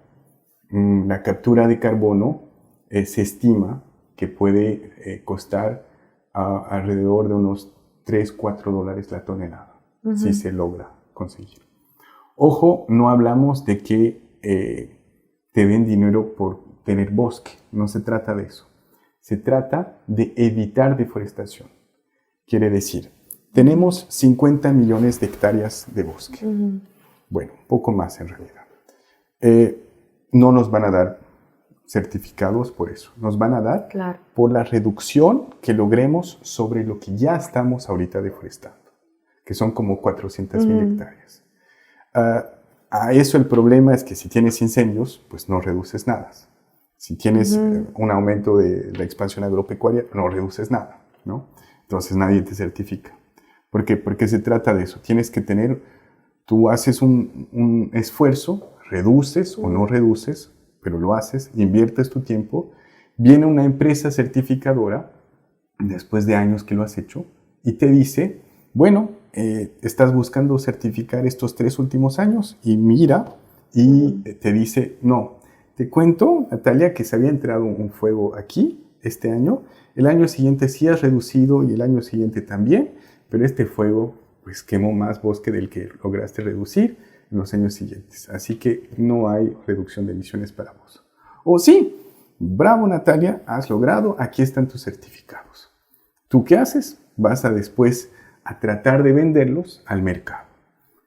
la captura de carbono se estima que puede costar alrededor de unos $3-4 la tonelada, si se logra conseguir. Ojo, no hablamos de que te den dinero por tener bosque, no se trata de eso. Se trata de evitar deforestación. Quiere decir, tenemos 50 millones de hectáreas de bosque. Bueno, poco más en realidad. No nos van a dar certificados por eso. Nos van a dar por la reducción que logremos sobre lo que ya estamos ahorita deforestando, que son como 400.000 hectáreas. A eso el problema es que si tienes incendios, pues no reduces nada. Si tienes un aumento de la expansión agropecuaria, no reduces nada, ¿no? Entonces nadie te certifica. ¿Por qué? Porque se trata de eso. Tienes que tú haces un esfuerzo, reduces o no reduces, pero lo haces, inviertes tu tiempo, viene una empresa certificadora, después de años que lo has hecho, y te dice, bueno, estás buscando certificar estos 3 últimos años, y mira, y te dice, no, te cuento, Natalia, que se había entrado un fuego aquí este año, el año siguiente sí has reducido y el año siguiente también, pero este fuego pues quemó más bosque del que lograste reducir en los años siguientes. Así que no hay reducción de emisiones para vos. O sí, bravo Natalia, has logrado, aquí están tus certificados. ¿Tú qué haces? Vas después a tratar de venderlos al mercado.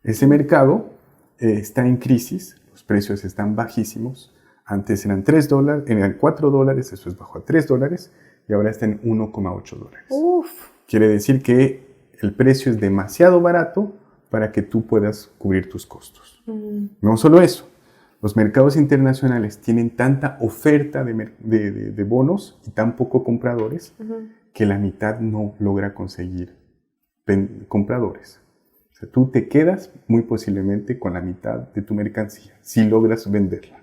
Ese mercado está en crisis, los precios están bajísimos. Antes eran $3, eran $4, después bajó a $3 y ahora está en $1,8. Quiere decir que el precio es demasiado barato para que tú puedas cubrir tus costos. No solo eso, Los mercados internacionales tienen tanta oferta de bonos y tan poco compradores que la mitad no logra conseguir compradores. O sea, tú te quedas muy posiblemente con la mitad de tu mercancía si logras venderla.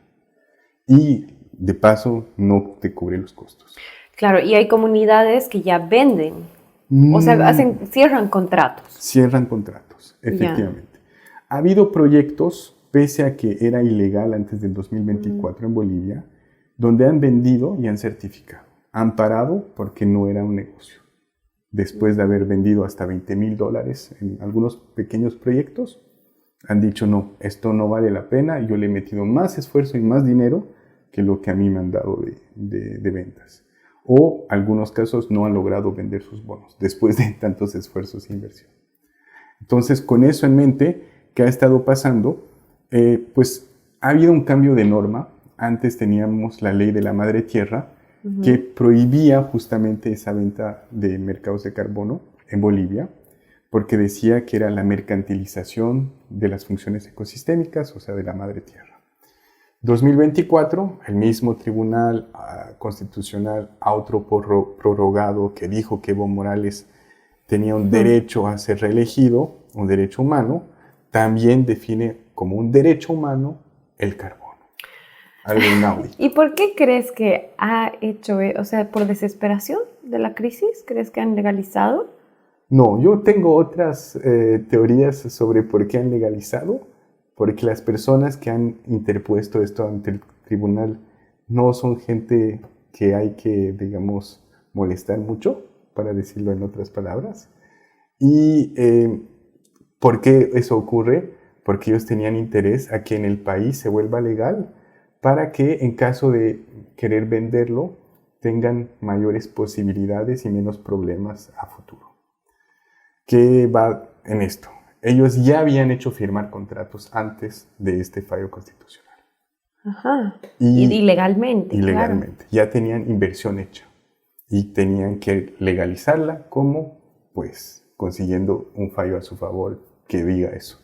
Y de paso no te cubre los costos. Claro, y hay comunidades que ya venden, o sea, cierran contratos. Cierran contratos, efectivamente. Ha habido proyectos, pese a que era ilegal antes del 2024 en Bolivia, donde han vendido y han certificado. Han parado porque no era un negocio. Después de haber vendido hasta $20,000 en algunos pequeños proyectos, han dicho, no, esto no vale la pena, yo le he metido más esfuerzo y más dinero que lo que a mí me han dado de ventas. O algunos casos no han logrado vender sus bonos después de tantos esfuerzos e inversión. Entonces, con eso en mente, ¿qué ha estado pasando? Pues ha habido un cambio de norma. Antes teníamos la ley de la madre tierra que prohibía justamente esa venta de mercados de carbono en Bolivia, porque decía que era la mercantilización de las funciones ecosistémicas, o sea, de la madre tierra. 2024, el mismo Tribunal Constitucional autoprorrogado que dijo que Evo Morales tenía un derecho a ser reelegido, un derecho humano, también define como un derecho humano el carbono. Algo inaudito. ¿Y por qué crees que ha hecho, o sea, por desesperación de la crisis? ¿Crees que han legalizado? No, yo tengo otras teorías sobre por qué han legalizado, porque las personas que han interpuesto esto ante el tribunal no son gente que hay que, digamos, molestar mucho, para decirlo en otras palabras. ¿Y por qué eso ocurre? Porque ellos tenían interés a que en el país se vuelva legal para que en caso de querer venderlo tengan mayores posibilidades y menos problemas a futuro. ¿Qué va en esto? Ellos ya habían hecho firmar contratos antes de este fallo constitucional. Ajá. Y legalmente. Ilegalmente. Claro. Ya tenían inversión hecha y tenían que legalizarla como, pues, consiguiendo un fallo a su favor que diga eso.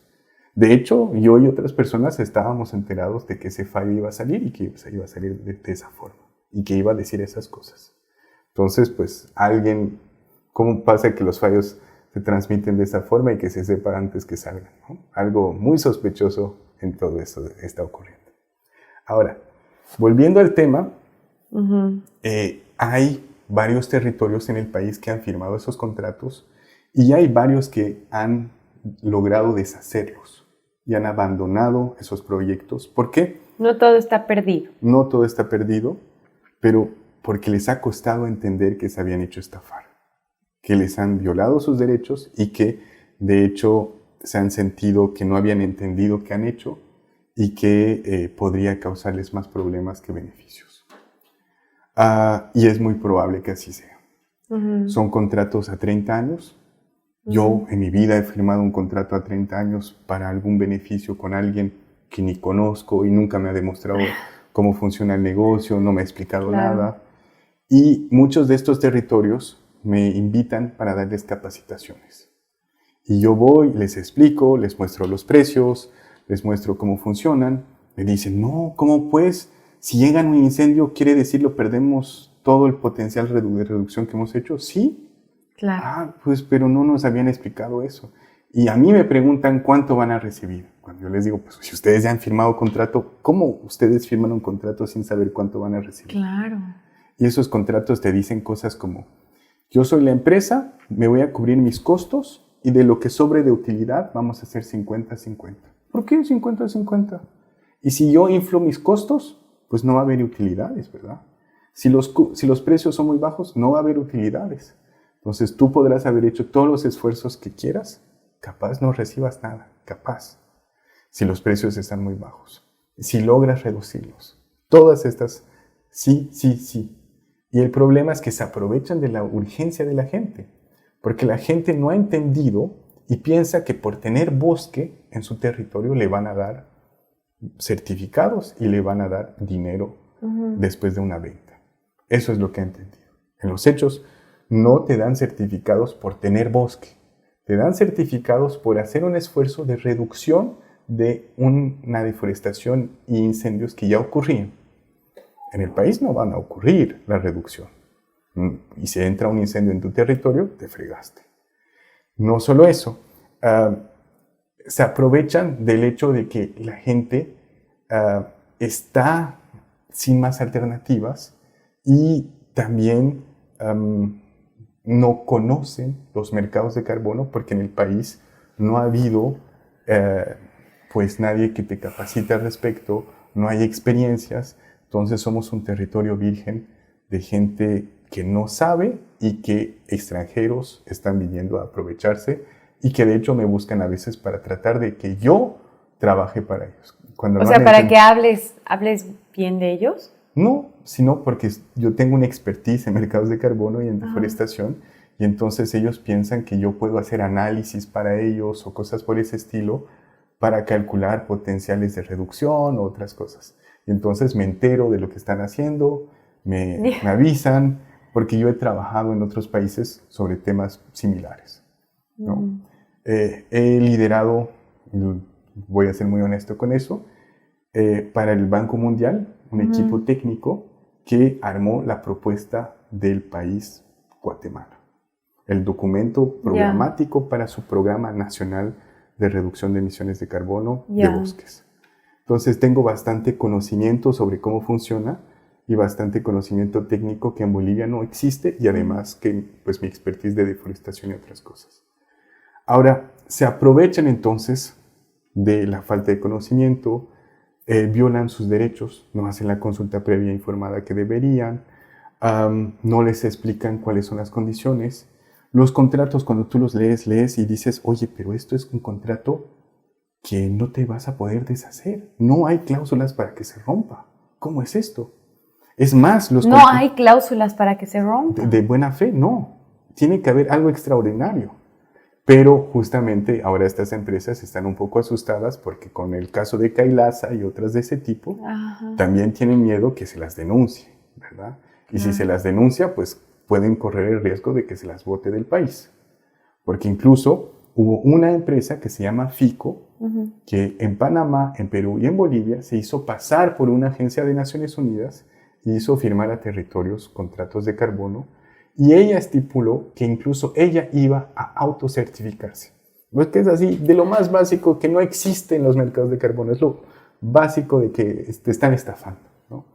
De hecho, yo y otras personas estábamos enterados de que ese fallo iba a salir y que iba a salir de esa forma y que iba a decir esas cosas. Entonces, pues, ¿cómo pasa que los fallos se transmiten de esa forma y que se sepa antes que salgan, ¿no? Algo muy sospechoso en todo eso está ocurriendo. Ahora, volviendo al tema, hay varios territorios en el país que han firmado esos contratos y hay varios que han logrado deshacerlos y han abandonado esos proyectos. ¿Por qué? No todo está perdido. No todo está perdido, pero porque les ha costado entender que se habían hecho estafar, que les han violado sus derechos y que, de hecho, se han sentido que no habían entendido qué han hecho y que podría causarles más problemas que beneficios. Y es muy probable que así sea. Son contratos a 30 años. Yo en mi vida he firmado un contrato a 30 años para algún beneficio con alguien que ni conozco y nunca me ha demostrado cómo funciona el negocio, no me ha explicado nada. Y muchos de estos territorios me invitan para darles capacitaciones. Y yo voy, les explico, les muestro los precios, les muestro cómo funcionan. Me dicen, no, ¿cómo pues? Si llega un incendio, ¿quiere decirlo perdemos todo el potencial de reducción que hemos hecho? Sí. Claro. Pues, pero no nos habían explicado eso. Y a mí me preguntan cuánto van a recibir. Cuando yo les digo, pues si ustedes ya han firmado contrato, ¿cómo ustedes firman un contrato sin saber cuánto van a recibir? Claro. Y esos contratos te dicen cosas como, yo soy la empresa, me voy a cubrir mis costos y de lo que sobre de utilidad vamos a hacer 50-50. ¿Por qué 50-50? Y si yo inflo mis costos, pues no va a haber utilidades, ¿verdad? Si los precios son muy bajos, no va a haber utilidades. Entonces tú podrás haber hecho todos los esfuerzos que quieras, capaz no recibas nada, capaz, si los precios están muy bajos, si logras reducirlos. Todas estas, sí. Y el problema es que se aprovechan de la urgencia de la gente, porque la gente no ha entendido y piensa que por tener bosque en su territorio le van a dar certificados y le van a dar dinero después de una venta. Eso es lo que ha entendido. En los hechos, no te dan certificados por tener bosque. Te dan certificados por hacer un esfuerzo de reducción de una deforestación e incendios que ya ocurrían. En el país no van a ocurrir la reducción. Y si entra un incendio en tu territorio, te fregaste. No solo eso, se aprovechan del hecho de que la gente está sin más alternativas y también no conocen los mercados de carbono porque en el país no ha habido pues nadie que te capacite al respecto, no hay experiencias, entonces somos un territorio virgen de gente que no sabe y que extranjeros están viniendo a aprovecharse y que de hecho me buscan a veces para tratar de que yo trabaje para ellos. O sea, para que hables bien de ellos. No, sino porque yo tengo una expertise en mercados de carbono y en deforestación, y entonces ellos piensan que yo puedo hacer análisis para ellos o cosas por ese estilo para calcular potenciales de reducción o otras cosas. Y entonces me entero de lo que están haciendo, me avisan, porque yo he trabajado en otros países sobre temas similares, ¿no? He liderado, voy a ser muy honesto con eso, para el Banco Mundial, un equipo técnico que armó la propuesta del país Guatemala, el documento programático para su programa nacional de reducción de emisiones de carbono de bosques. Entonces tengo bastante conocimiento sobre cómo funciona y bastante conocimiento técnico que en Bolivia no existe, y además que pues mi expertise de deforestación y otras cosas. Ahora, se aprovechan entonces de la falta de conocimiento, violan sus derechos, no hacen la consulta previa informada que deberían, no les explican cuáles son las condiciones. Los contratos, cuando tú los lees y dices, oye, pero esto es un contrato que no te vas a poder deshacer. No hay cláusulas para que se rompa. ¿Cómo es esto? Es más, no hay cláusulas para que se rompa. De buena fe, no. Tiene que haber algo extraordinario. Pero justamente ahora estas empresas están un poco asustadas porque con el caso de Kailasa y otras de ese tipo, también tienen miedo que se las denuncie, ¿verdad? Y si se las denuncia, pues pueden correr el riesgo de que se las bote del país. Porque incluso hubo una empresa que se llama FICO, que en Panamá, en Perú y en Bolivia se hizo pasar por una agencia de Naciones Unidas y hizo firmar a territorios contratos de carbono, y ella estipuló que incluso ella iba a autocertificarse. Pues que es así, de lo más básico que no existe en los mercados de carbono, es lo básico de que te están estafando, ¿no?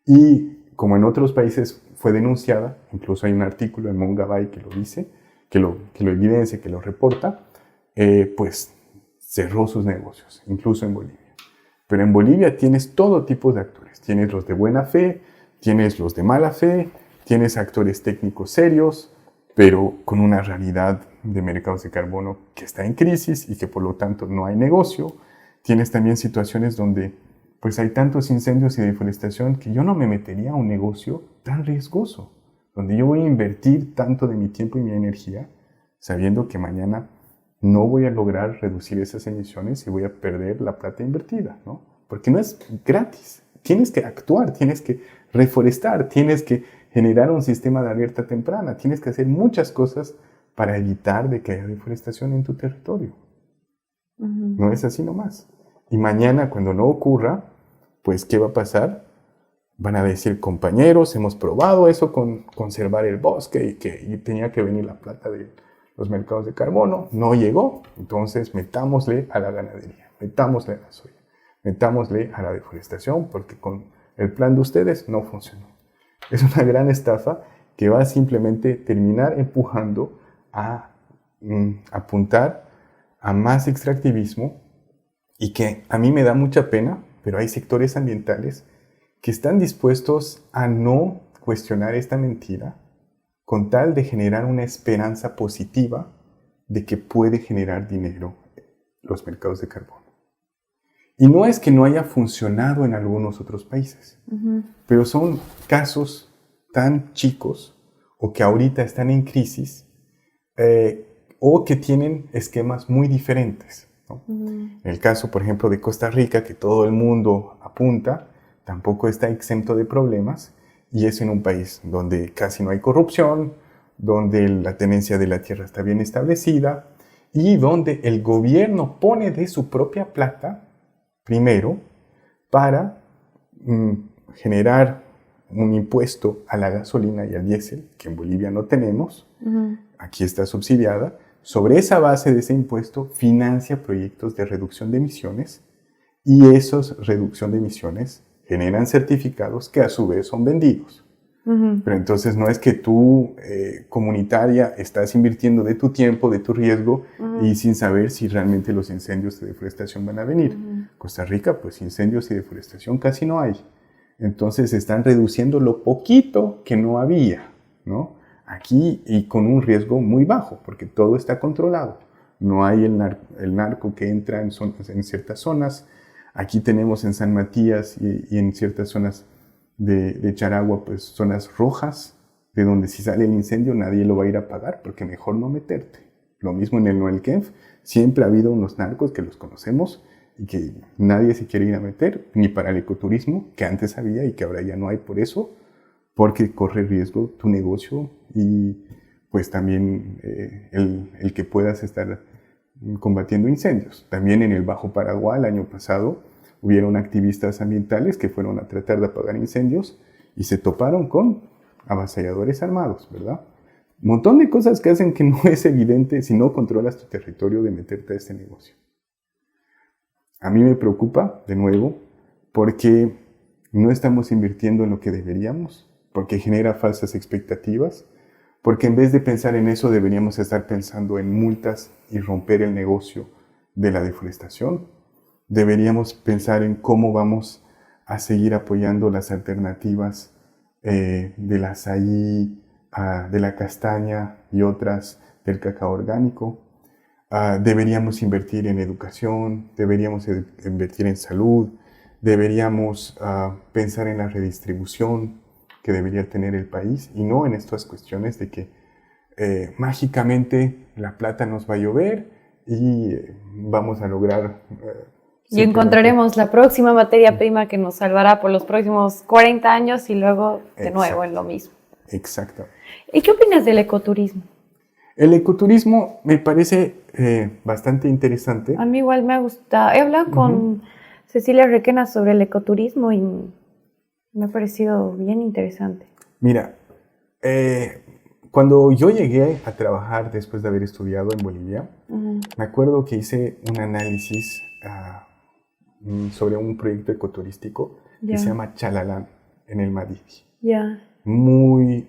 Y como en otros países fue denunciada, incluso hay un artículo en Mongabay que lo dice, que lo evidencia, que lo reporta, pues cerró sus negocios, incluso en Bolivia. Pero en Bolivia tienes todo tipo de actores. Tienes los de buena fe, tienes los de mala fe, tienes actores técnicos serios, pero con una realidad de mercados de carbono que está en crisis y que por lo tanto no hay negocio. Tienes también situaciones donde pues hay tantos incendios y deforestación que yo no me metería a un negocio tan riesgoso, donde yo voy a invertir tanto de mi tiempo y mi energía sabiendo que mañana no voy a lograr reducir esas emisiones y voy a perder la plata invertida, ¿no? Porque no es gratis. Tienes que actuar, tienes que reforestar, tienes que generar un sistema de alerta temprana, tienes que hacer muchas cosas para evitar de que haya deforestación en tu territorio. No es así nomás. Y mañana, cuando no ocurra, pues, ¿qué va a pasar? Van a decir, compañeros, hemos probado eso con conservar el bosque y tenía que venir la plata de los mercados de carbono, no llegó, entonces metámosle a la ganadería, metámosle a la soya, metámosle a la deforestación, porque con el plan de ustedes no funcionó. Es una gran estafa que va a simplemente terminar empujando a apuntar a más extractivismo, y que a mí me da mucha pena, pero hay sectores ambientales que están dispuestos a no cuestionar esta mentira con tal de generar una esperanza positiva de que puede generar dinero los mercados de carbono. Y no es que no haya funcionado en algunos otros países, pero son casos tan chicos o que ahorita están en crisis o que tienen esquemas muy diferentes, ¿no? En el caso, por ejemplo, de Costa Rica, que todo el mundo apunta, tampoco está exento de problemas, y es en un país donde casi no hay corrupción, donde la tenencia de la tierra está bien establecida, y donde el gobierno pone de su propia plata, primero, para generar un impuesto a la gasolina y al diésel, que en Bolivia no tenemos, aquí está subsidiada. Sobre esa base de ese impuesto financia proyectos de reducción de emisiones y esos reducción de emisiones generan certificados que a su vez son vendidos. Pero entonces no es que tú, comunitaria, estás invirtiendo de tu tiempo, de tu riesgo y sin saber si realmente los incendios de deforestación van a venir. Costa Rica, pues incendios y deforestación casi no hay. Entonces están reduciendo lo poquito que no había, ¿no? Aquí y con un riesgo muy bajo, porque todo está controlado. No hay el narco que entra en ciertas zonas. Aquí tenemos en San Matías y en ciertas zonas de Charagua, pues zonas rojas, de donde si sale el incendio nadie lo va a ir a apagar, porque mejor no meterte. Lo mismo en el Noelkenf, siempre ha habido unos narcos que los conocemos y que nadie se quiere ir a meter, ni para el ecoturismo, que antes había y que ahora ya no hay por eso, porque corre riesgo tu negocio y pues también el que puedas estar combatiendo incendios. También en el Bajo Paraguay el año pasado hubieron activistas ambientales que fueron a tratar de apagar incendios y se toparon con avasalladores armados, ¿verdad? Un montón de cosas que hacen que no es evidente si no controlas tu territorio de meterte a este negocio. A mí me preocupa, de nuevo, porque no estamos invirtiendo en lo que deberíamos, porque genera falsas expectativas, porque en vez de pensar en eso deberíamos estar pensando en multas y romper el negocio de la deforestación. Deberíamos pensar en cómo vamos a seguir apoyando las alternativas del azaí, de la castaña y otras del cacao orgánico. Deberíamos invertir en educación, deberíamos invertir en salud, deberíamos pensar en la redistribución que debería tener el país y no en estas cuestiones de que mágicamente la plata nos va a llover y vamos a lograr... y encontraremos la próxima materia prima que nos salvará por los próximos 40 años y luego de nuevo en lo mismo. Exacto. ¿Y qué opinas del ecoturismo? El ecoturismo me parece bastante interesante. A mí igual me ha gustado. He hablado con Cecilia Requena sobre el ecoturismo y me ha parecido bien interesante. Mira, cuando yo llegué a trabajar después de haber estudiado en Bolivia, me acuerdo que hice un análisis sobre un proyecto ecoturístico que se llama Chalalán en el Madidi. Muy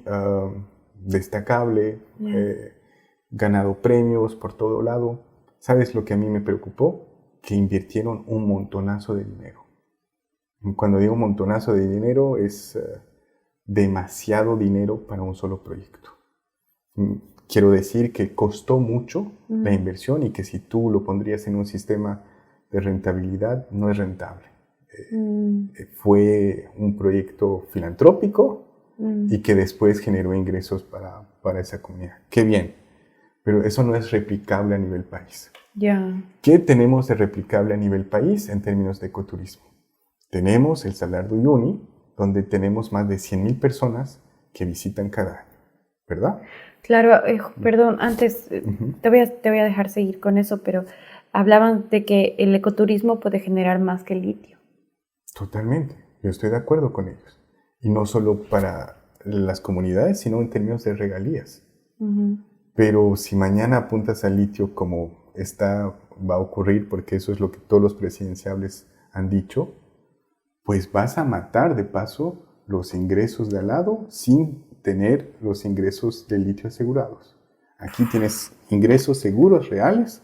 destacable, ganado premios por todo lado. ¿Sabes lo que a mí me preocupó? Que invirtieron un montonazo de dinero. Cuando digo montonazo de dinero es demasiado dinero para un solo proyecto. Quiero decir que costó mucho la inversión y que si tú lo pondrías en un sistema de rentabilidad, no es rentable. Fue un proyecto filantrópico y que después generó ingresos para esa comunidad. ¡Qué bien! Pero eso no es replicable a nivel país. ¿Qué tenemos de replicable a nivel país en términos de ecoturismo? Tenemos el Salar de Uyuni, donde tenemos más de 100.000 personas que visitan cada año, ¿verdad? Claro, perdón, antes te voy a dejar seguir con eso, pero hablaban de que el ecoturismo puede generar más que el litio. Totalmente, yo estoy de acuerdo con ellos. Y no solo para las comunidades, sino en términos de regalías. Pero si mañana apuntas al litio como va a ocurrir, porque eso es lo que todos los presidenciables han dicho, pues vas a matar de paso los ingresos de al lado sin tener los ingresos de litio asegurados. Aquí tienes ingresos seguros, reales,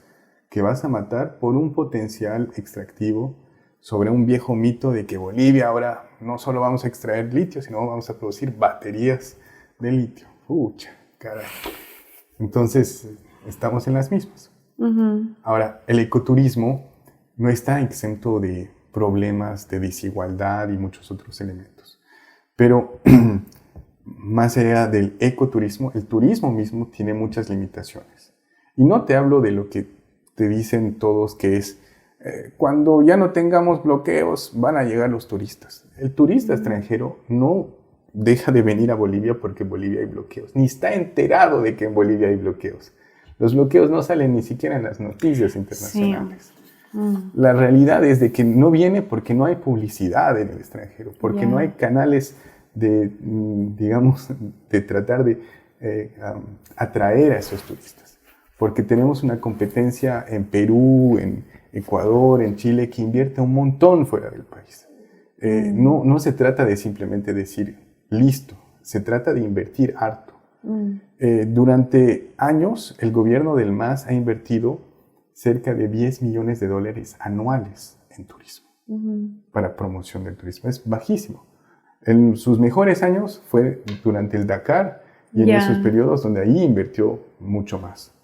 que vas a matar por un potencial extractivo sobre un viejo mito de que Bolivia ahora no solo vamos a extraer litio, sino vamos a producir baterías de litio. ¡Pucha, caray! Entonces, estamos en las mismas. Ahora, el ecoturismo no está exento de problemas de desigualdad y muchos otros elementos. Pero más allá del ecoturismo, el turismo mismo tiene muchas limitaciones. Y no te hablo de lo que te dicen todos que es cuando ya no tengamos bloqueos van a llegar los turistas. El turista extranjero no deja de venir a Bolivia porque en Bolivia hay bloqueos, ni está enterado de que en Bolivia hay bloqueos. Los bloqueos no salen ni siquiera en las noticias internacionales. Sí. La realidad es de que no viene porque no hay publicidad en el extranjero, porque no hay canales de, digamos, de tratar de atraer a esos turistas. Porque tenemos una competencia en Perú, en Ecuador, en Chile, que invierte un montón fuera del país. No se trata de simplemente decir, listo, se trata de invertir harto. Durante años, el gobierno del MAS ha invertido cerca de $10 millones anuales en turismo, para promoción del turismo. Es bajísimo. En sus mejores años fue durante el Dakar y en esos periodos donde ahí invirtió mucho más.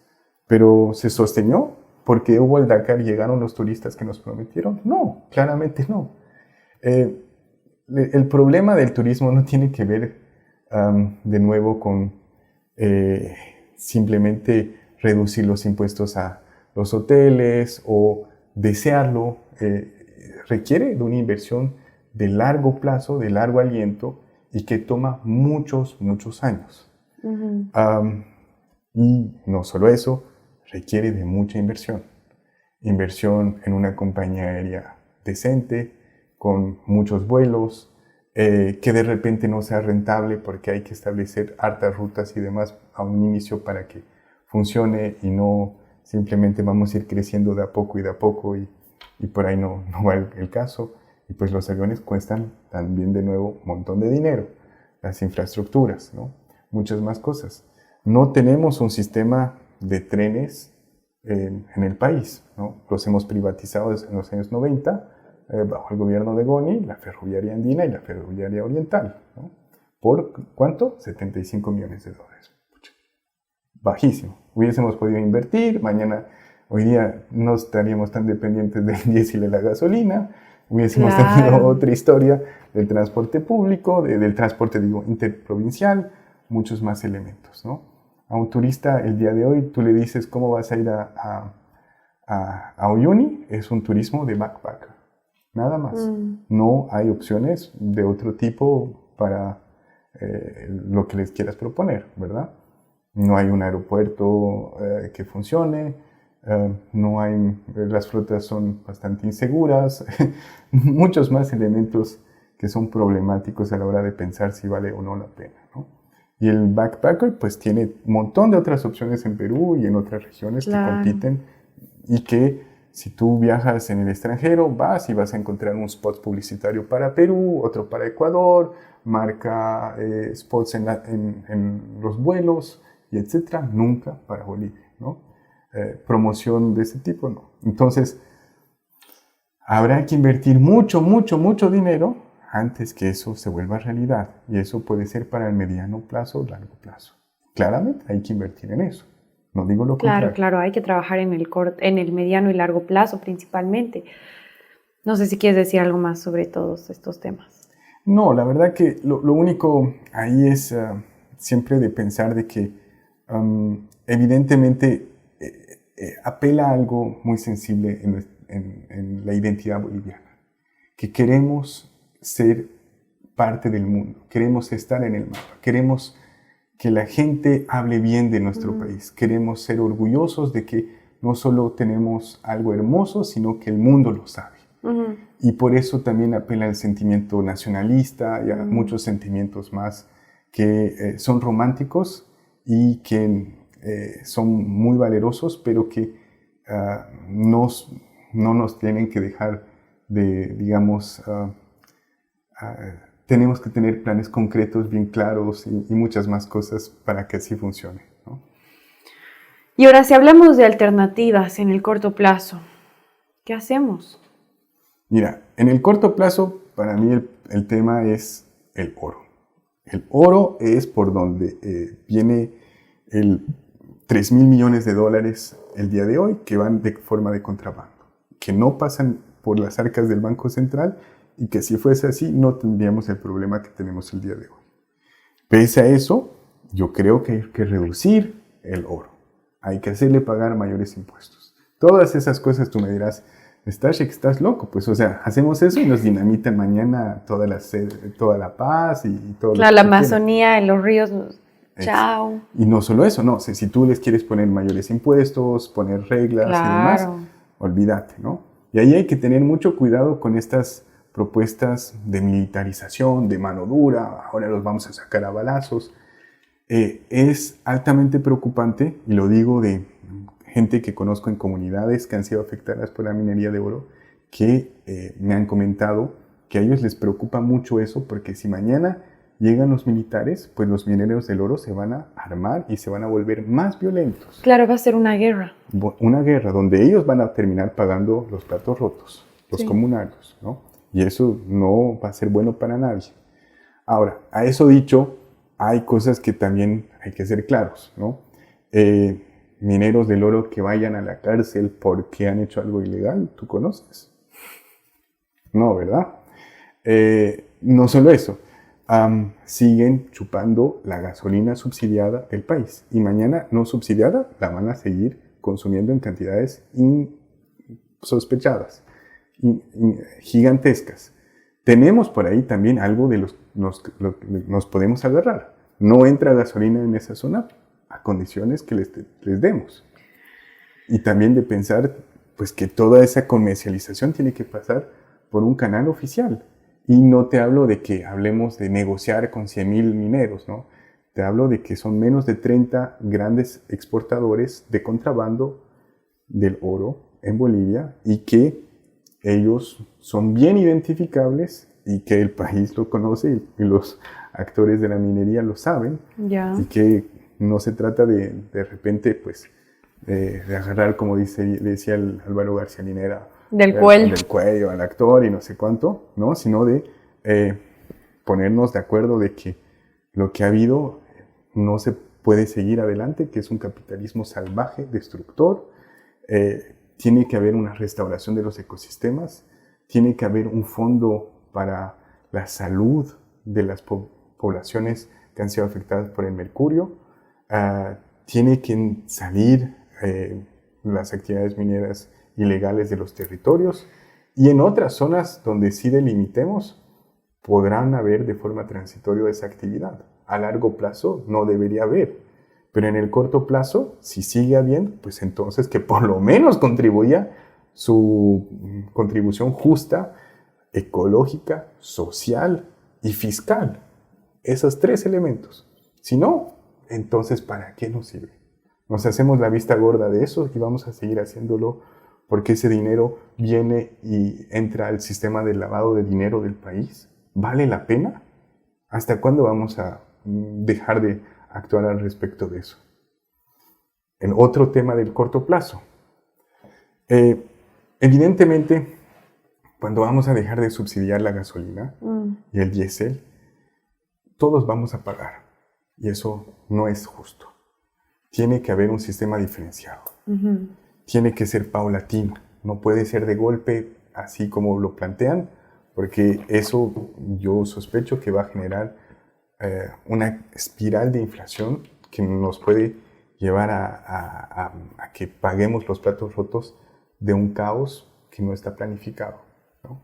Pero ¿se sostenió porque hubo el Dakar y llegaron los turistas que nos prometieron? No, claramente no. El problema del turismo no tiene que ver de nuevo con simplemente reducir los impuestos a los hoteles o desearlo. Requiere de una inversión de largo plazo, de largo aliento y que toma muchos años. Y no solo eso, requiere de mucha inversión. Inversión en una compañía aérea decente, con muchos vuelos, que de repente no sea rentable porque hay que establecer hartas rutas y demás a un inicio para que funcione y no simplemente vamos a ir creciendo de a poco y por ahí no va el caso. Y pues los aviones cuestan también de nuevo un montón de dinero, las infraestructuras, ¿no? Muchas más cosas. No tenemos un sistema de trenes en el país, ¿no? Los hemos privatizado en los años 90 bajo el gobierno de Goni, la ferroviaria andina y la ferroviaria oriental, ¿no? ¿Por cuánto? $75 millones. Bajísimo. Hubiésemos podido invertir, hoy día no estaríamos tan dependientes del diésel y la gasolina, hubiésemos tenido otra historia del transporte público, del transporte interprovincial, muchos más elementos, ¿no? A un turista el día de hoy tú le dices cómo vas a ir a Uyuni, es un turismo de backpacker, nada más. No hay opciones de otro tipo para lo que les quieras proponer, ¿verdad? No hay un aeropuerto que funcione, las flotas son bastante inseguras, muchos más elementos que son problemáticos a la hora de pensar si vale o no la pena, ¿no? Y el backpacker pues tiene un montón de otras opciones en Perú y en otras regiones que compiten y que si tú viajas en el extranjero vas y vas a encontrar un spot publicitario para Perú, otro para Ecuador, marca spots en los vuelos y etcétera, nunca para Bolivia, ¿no? Promoción de ese tipo, no. Entonces, habrá que invertir mucho dinero antes que eso se vuelva realidad. Y eso puede ser para el mediano plazo o largo plazo. Claramente hay que invertir en eso. No digo lo contrario. Claro, hay que trabajar en el mediano y largo plazo principalmente. No sé si quieres decir algo más sobre todos estos temas. No, la verdad que lo único ahí es siempre de pensar de que evidentemente apela a algo muy sensible en la identidad boliviana, que queremos ser parte del mundo, queremos estar en el mapa, queremos que la gente hable bien de nuestro país, queremos ser orgullosos de que no solo tenemos algo hermoso, sino que el mundo lo sabe. Y por eso también apela al sentimiento nacionalista y a muchos sentimientos más que son románticos y que son muy valerosos, pero que no nos tienen que dejar de, digamos, tenemos que tener planes concretos, bien claros y muchas más cosas para que así funcione, ¿no? Y ahora, si hablamos de alternativas en el corto plazo, ¿qué hacemos? Mira, en el corto plazo, para mí el tema es el oro. El oro es por donde viene el $3,000 millones el día de hoy, que van de forma de contrabando, que no pasan por las arcas del Banco Central y que si fuese así no tendríamos el problema que tenemos el día de hoy. Pese a eso, yo creo que hay que reducir el oro. Hay que hacerle pagar mayores impuestos. Todas esas cosas tú me dirás, estás loco. Pues, o sea, hacemos eso y nos dinamitan mañana toda la paz y todo. Claro, la Amazonía, en los ríos Chao. Y no solo eso, no, si tú les quieres poner mayores impuestos, poner reglas y demás, olvídate, ¿no? Y ahí hay que tener mucho cuidado con estas propuestas de militarización, de mano dura, ahora los vamos a sacar a balazos. Es altamente preocupante, y lo digo de gente que conozco en comunidades que han sido afectadas por la minería de oro, que me han comentado que a ellos les preocupa mucho eso, porque si mañana llegan los militares, pues los mineros del oro se van a armar y se van a volver más violentos. Claro, va a ser una guerra. Una guerra donde ellos van a terminar pagando los platos rotos, los comunarios, ¿no? Y eso no va a ser bueno para nadie. Ahora, a eso dicho, hay cosas que también hay que ser claros, ¿no? Mineros del oro que vayan a la cárcel porque han hecho algo ilegal, ¿tú conoces? No, ¿verdad? No solo eso, siguen chupando la gasolina subsidiada del país. Y mañana no subsidiada la van a seguir consumiendo en cantidades insospechadas, gigantescas. Tenemos por ahí también algo de lo que nos podemos agarrar. No entra gasolina en esa zona a condiciones que les demos. Y también de pensar pues, que toda esa comercialización tiene que pasar por un canal oficial. Y no te hablo de que hablemos de negociar con 100,000 mineros, ¿no? Te hablo de que son menos de 30 grandes exportadores de contrabando del oro en Bolivia y que ellos son bien identificables y que el país lo conoce y los actores de la minería lo saben. Y que no se trata de repente, pues, de agarrar, como decía el Álvaro García Linera, del cuello al actor y no sé cuánto, ¿no? Sino de ponernos de acuerdo de que lo que ha habido no se puede seguir adelante, que es un capitalismo salvaje, destructor. Tiene que haber una restauración de los ecosistemas, tiene que haber un fondo para la salud de las poblaciones que han sido afectadas por el mercurio, tiene que salir las actividades mineras ilegales de los territorios, y en otras zonas donde sí delimitemos podrán haber de forma transitoria esa actividad. A largo plazo no debería haber, pero en el corto plazo, si sigue habiendo, pues entonces que por lo menos contribuya su contribución justa, ecológica, social y fiscal. Esos 3 elementos. Si no, entonces ¿para qué nos sirve? Nos hacemos la vista gorda de eso y vamos a seguir haciéndolo porque ese dinero viene y entra al sistema de lavado de dinero del país. ¿Vale la pena? ¿Hasta cuándo vamos a dejar de actuar al respecto de eso? El otro tema del corto plazo. Evidentemente, cuando vamos a dejar de subsidiar la gasolina y el diésel, todos vamos a pagar. Y eso no es justo. Tiene que haber un sistema diferenciado. Tiene que ser paulatino. No puede ser de golpe, así como lo plantean, porque eso yo sospecho que va a generar una espiral de inflación que nos puede llevar a que paguemos los platos rotos de un caos que no está planificado, ¿no?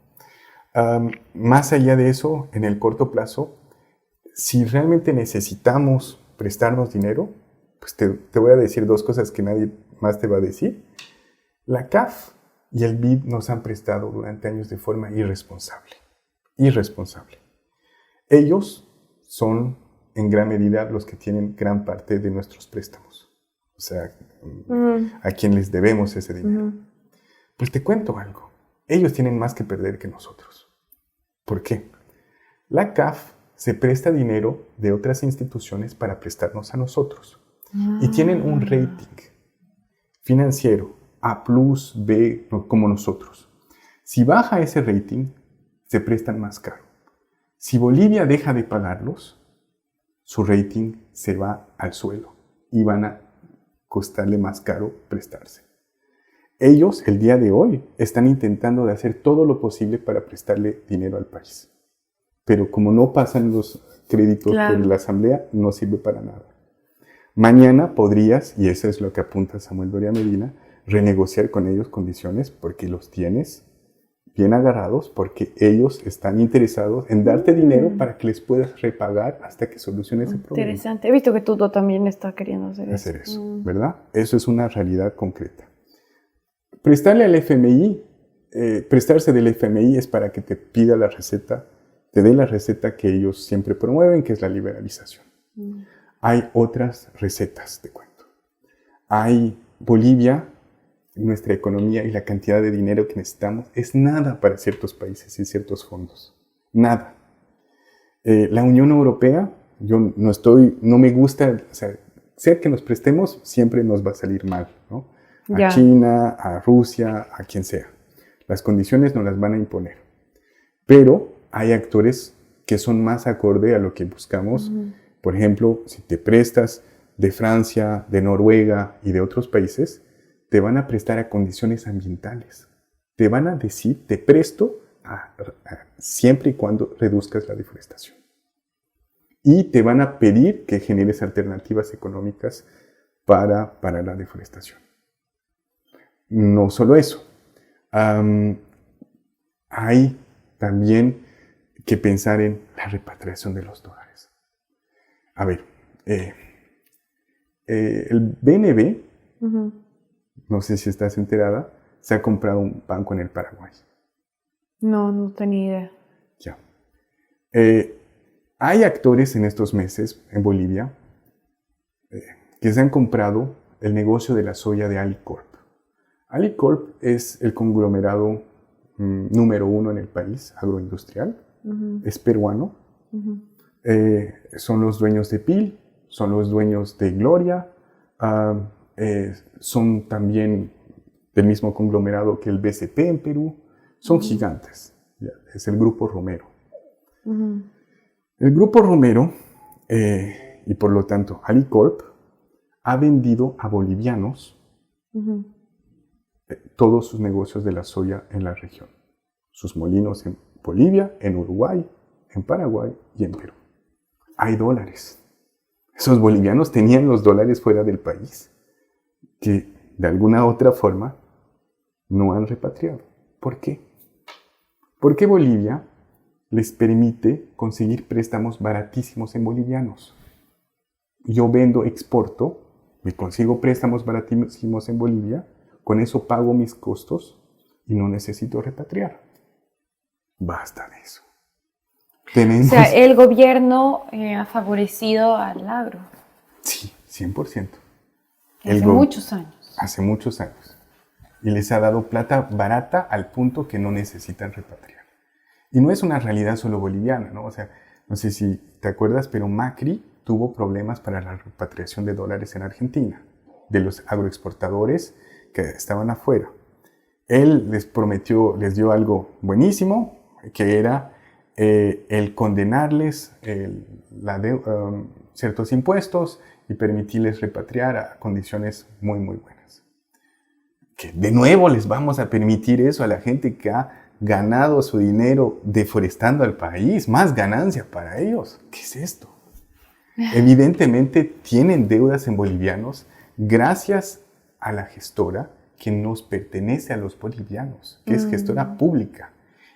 Más allá de eso, en el corto plazo, si realmente necesitamos prestarnos dinero, pues te voy a decir 2 cosas que nadie más te va a decir. La CAF y el BID nos han prestado durante años de forma irresponsable. Ellos son en gran medida los que tienen gran parte de nuestros préstamos. O sea, a quien les debemos ese dinero. Pues te cuento algo. Ellos tienen más que perder que nosotros. ¿Por qué? La CAF se presta dinero de otras instituciones para prestarnos a nosotros. Y tienen un rating financiero A+, B, como nosotros. Si baja ese rating, se prestan más caro. Si Bolivia deja de pagarlos, su rating se va al suelo y van a costarle más caro prestarse. Ellos, el día de hoy, están intentando de hacer todo lo posible para prestarle dinero al país. Pero como no pasan los créditos por la Asamblea, no sirve para nada. Mañana podrías, y eso es lo que apunta Samuel Doria Medina, renegociar con ellos condiciones porque los tienes bien agarrados porque ellos están interesados en darte dinero para que les puedas repagar hasta que soluciones ese problema. Interesante. He visto que Tuto también está queriendo hacer eso. ¿Verdad? Eso es una realidad concreta. Prestarle al FMI, prestarse del FMI es para que te pida la receta, te dé la receta que ellos siempre promueven, que es la liberalización. Hay otras recetas, te cuento. Hay Bolivia, nuestra economía y la cantidad de dinero que necesitamos es nada para ciertos países y ciertos fondos. Nada. La Unión Europea, yo no me gusta, o sea, ser que nos prestemos siempre nos va a salir mal, ¿no? A China, a Rusia, a quien sea. Las condiciones nos las van a imponer. Pero hay actores que son más acorde a lo que buscamos. Por ejemplo, si te prestas de Francia, de Noruega y de otros países, te van a prestar a condiciones ambientales. Te van a decir, te presto siempre y cuando reduzcas la deforestación. Y te van a pedir que generes alternativas económicas para la deforestación. No solo eso. Hay también que pensar en la repatriación de los dólares. A ver, el BNB, no sé si estás enterada, se ha comprado un banco en el Paraguay. No tenía idea. Ya. Hay actores en estos meses en Bolivia que se han comprado el negocio de la soya de Alicorp. Alicorp es el conglomerado número 1 en el país, agroindustrial. Es peruano. Son los dueños de PIL, son los dueños de Gloria, son también del mismo conglomerado que el BCP en Perú. Son gigantes. Es el Grupo Romero. El Grupo Romero, y por lo tanto Alicorp, ha vendido a bolivianos todos sus negocios de la soya en la región. Sus molinos en Bolivia, en Uruguay, en Paraguay y en Perú. Hay dólares. Esos bolivianos tenían los dólares fuera del país, que de alguna otra forma no han repatriado. ¿Por qué? Porque Bolivia les permite conseguir préstamos baratísimos en bolivianos. Yo vendo, exporto, me consigo préstamos baratísimos en Bolivia, con eso pago mis costos y no necesito repatriar. Basta de eso. O sea, el gobierno ha favorecido al agro. Sí, 100%. Hace muchos años. Hace muchos años. Y les ha dado plata barata al punto que no necesitan repatriar. Y no es una realidad solo boliviana, ¿no? O sea, no sé si te acuerdas, pero Macri tuvo problemas para la repatriación de dólares en Argentina, de los agroexportadores que estaban afuera. Él les prometió, les dio algo buenísimo, que era el condenarles ciertos impuestos y permitirles repatriar a condiciones muy, muy buenas. Que de nuevo les vamos a permitir eso a la gente que ha ganado su dinero deforestando al país, más ganancia para ellos. ¿Qué es esto? Evidentemente tienen deudas en bolivianos gracias a la gestora que nos pertenece a los bolivianos, que es gestora pública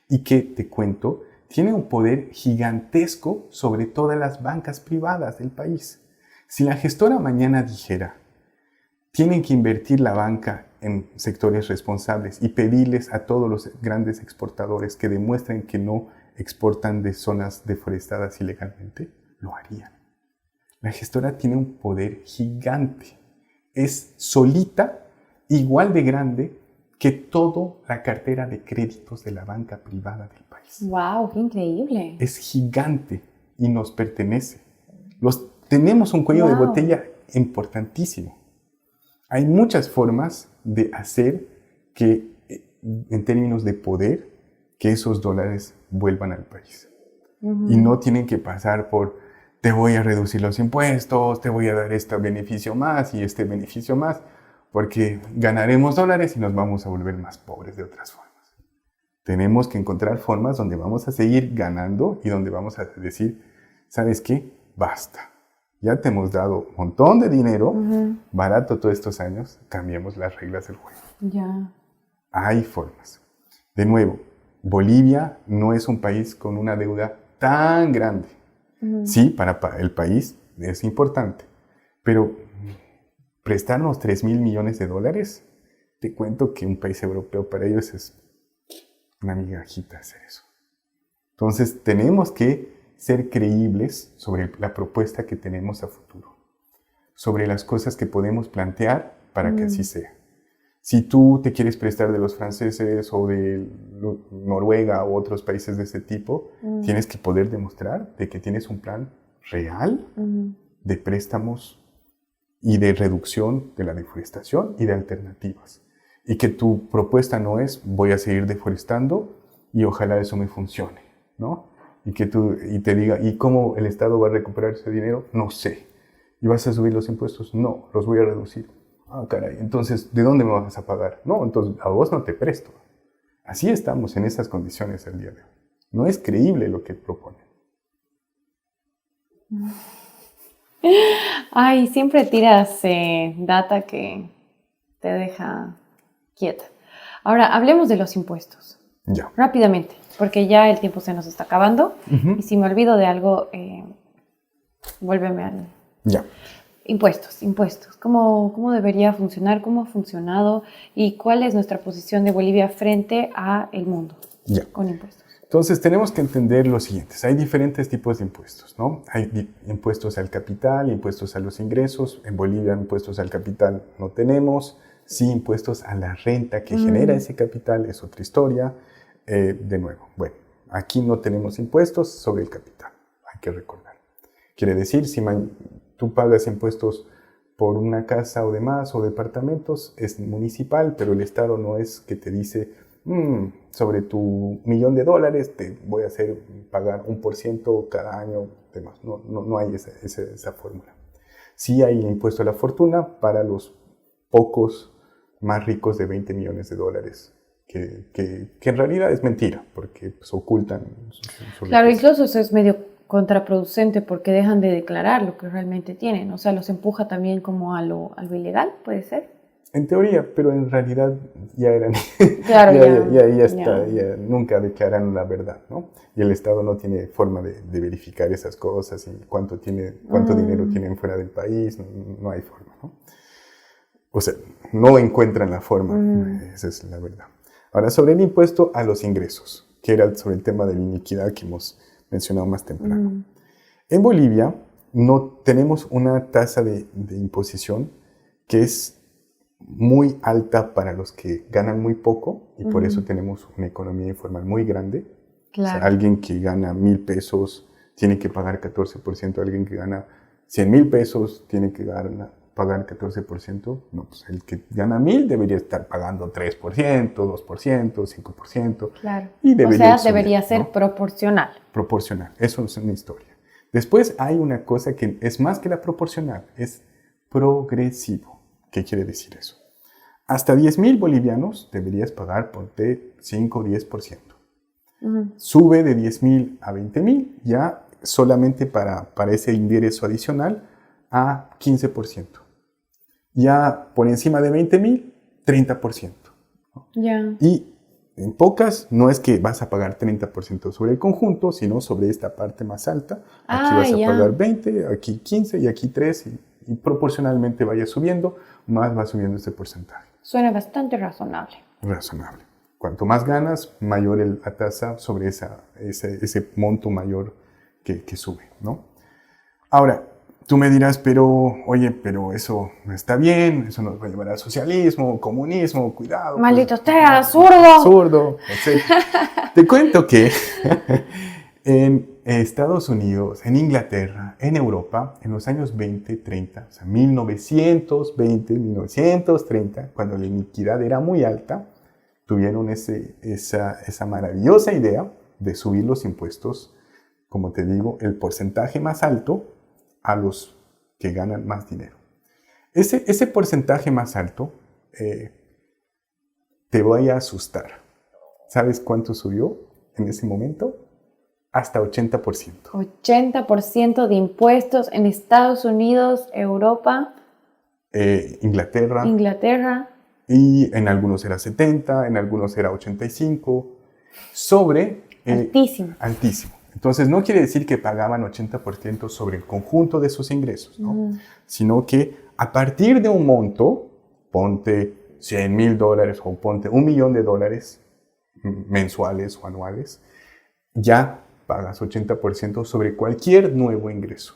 y que, te cuento, tiene un poder gigantesco sobre todas las bancas privadas del país. Si la gestora mañana dijera, tienen que invertir la banca en sectores responsables y pedirles a todos los grandes exportadores que demuestren que no exportan de zonas deforestadas ilegalmente, lo harían. La gestora tiene un poder gigante. Es solita, igual de grande que toda la cartera de créditos de la banca privada del país. ¡Wow! ¡Qué increíble! Es gigante y nos pertenece. Tenemos un cuello de botella importantísimo. Hay muchas formas de hacer que, en términos de poder, que esos dólares vuelvan al país. Y no tienen que pasar por, te voy a reducir los impuestos, te voy a dar este beneficio más y este beneficio más, porque ganaremos dólares y nos vamos a volver más pobres de otras formas. Tenemos que encontrar formas donde vamos a seguir ganando y donde vamos a decir, ¿sabes qué? Basta. Ya te hemos dado un montón de dinero, barato todos estos años, cambiemos las reglas del juego. Ya. Hay formas. De nuevo, Bolivia no es un país con una deuda tan grande. Sí, para el país es importante, pero prestarnos 3.000 millones de dólares, te cuento que un país europeo para ellos es una migajita hacer eso. Entonces tenemos que ser creíbles sobre la propuesta que tenemos a futuro, sobre las cosas que podemos plantear para que así sea. Si tú te quieres prestar de los franceses o de Noruega u otros países de ese tipo, tienes que poder demostrar de que tienes un plan real de préstamos y de reducción de la deforestación y de alternativas. Y que tu propuesta no es voy a seguir deforestando y ojalá eso me funcione, ¿no? Y que te diga, ¿y cómo el Estado va a recuperar ese dinero? No sé. ¿Y vas a subir los impuestos? No, los voy a reducir. Ah, caray, entonces, ¿de dónde me vas a pagar? No, entonces a vos no te presto. Así estamos en esas condiciones el día de hoy. No es creíble lo que proponen. Ay, siempre tiras data que te deja quieta. Ahora, hablemos de los impuestos. Ya. Rápidamente, porque ya el tiempo se nos está acabando. Y si me olvido de algo, vuélveme al... Ya. Impuestos. ¿Cómo debería funcionar? ¿Cómo ha funcionado? ¿Y cuál es nuestra posición de Bolivia frente al mundo con impuestos? Entonces, tenemos que entender lo siguiente. Hay diferentes tipos de impuestos, ¿no? Hay impuestos al capital, impuestos a los ingresos. En Bolivia, impuestos al capital no tenemos. Sí, impuestos a la renta que genera ese capital es otra historia. De nuevo, bueno, aquí no tenemos impuestos sobre el capital. Hay que recordar. Quiere decir, si tú pagas impuestos por una casa o demás o departamentos, es municipal, pero el Estado no es que te dice, sobre tu $1.000.000 te voy a hacer pagar 1% cada año, demás. No hay esa fórmula. Sí hay impuesto a la fortuna para los pocos más ricos de $20 millones, que en realidad es mentira, porque pues, ocultan su Claro, riqueza. incluso eso es medio contraproducente porque dejan de declarar lo que realmente tienen. O sea, los empuja también como a lo ilegal, ¿puede ser? En teoría, pero en realidad ya eran, Claro, ya nunca declaran la verdad, ¿no? Y el Estado no tiene forma de verificar esas cosas y cuánto dinero tienen fuera del país, no hay forma, ¿no? O sea, no encuentran la forma, esa es la verdad. Ahora, sobre el impuesto a los ingresos, que era sobre el tema de la iniquidad que hemos mencionado más temprano. En Bolivia no tenemos una tasa de imposición que es muy alta para los que ganan muy poco y por eso tenemos una economía informal muy grande. Claro. O sea, alguien que gana 1,000 pesos tiene que pagar 14%, alguien que gana 100,000 pesos tiene que pagar 14%. No, pues el que gana 1,000 debería estar pagando 3%, 2%, 5%. Claro. Y debería debería ser ¿no? proporcional. Proporcional, eso es una historia. Después hay una cosa que es más que la proporcional, es progresivo. ¿Qué quiere decir eso? Hasta 10,000 bolivianos deberías pagar, ponte 5 o 10%. Sube de 10,000 a 20,000 ya solamente para ese ingreso adicional a 15%. Ya por encima de 20,000, 30%. Ya. Y en pocas no es que vas a pagar 30% sobre el conjunto, sino sobre esta parte más alta. Aquí vas a pagar 20, aquí 15 y aquí 3 y proporcionalmente vaya subiendo, más va subiendo este porcentaje. Suena bastante razonable. Razonable. Cuanto más ganas, mayor la tasa sobre ese monto mayor que sube, ¿no? Ahora, tú me dirás, pero eso no está bien, eso nos va a llevar al socialismo, comunismo, cuidado. Maldito sea, zurdo. Zurdo, etc. Te cuento que en Estados Unidos, en Inglaterra, en Europa, en los años 20, 30, o sea, 1920, 1930, cuando la iniquidad era muy alta, tuvieron esa maravillosa idea de subir los impuestos, como te digo, el porcentaje más alto a los que ganan más dinero. Ese porcentaje más alto te voy a asustar. ¿Sabes cuánto subió en ese momento? Hasta 80%. 80% de impuestos en Estados Unidos, Europa, Inglaterra. Inglaterra. Y en algunos era 70, en algunos era 85. sobre... Altísimo. Altísimo. Entonces, no quiere decir que pagaban 80% sobre el conjunto de sus ingresos, ¿no? Sino que a partir de un monto, ponte $100,000 o ponte $1,000,000 mensuales o anuales, ya pagas 80% sobre cualquier nuevo ingreso.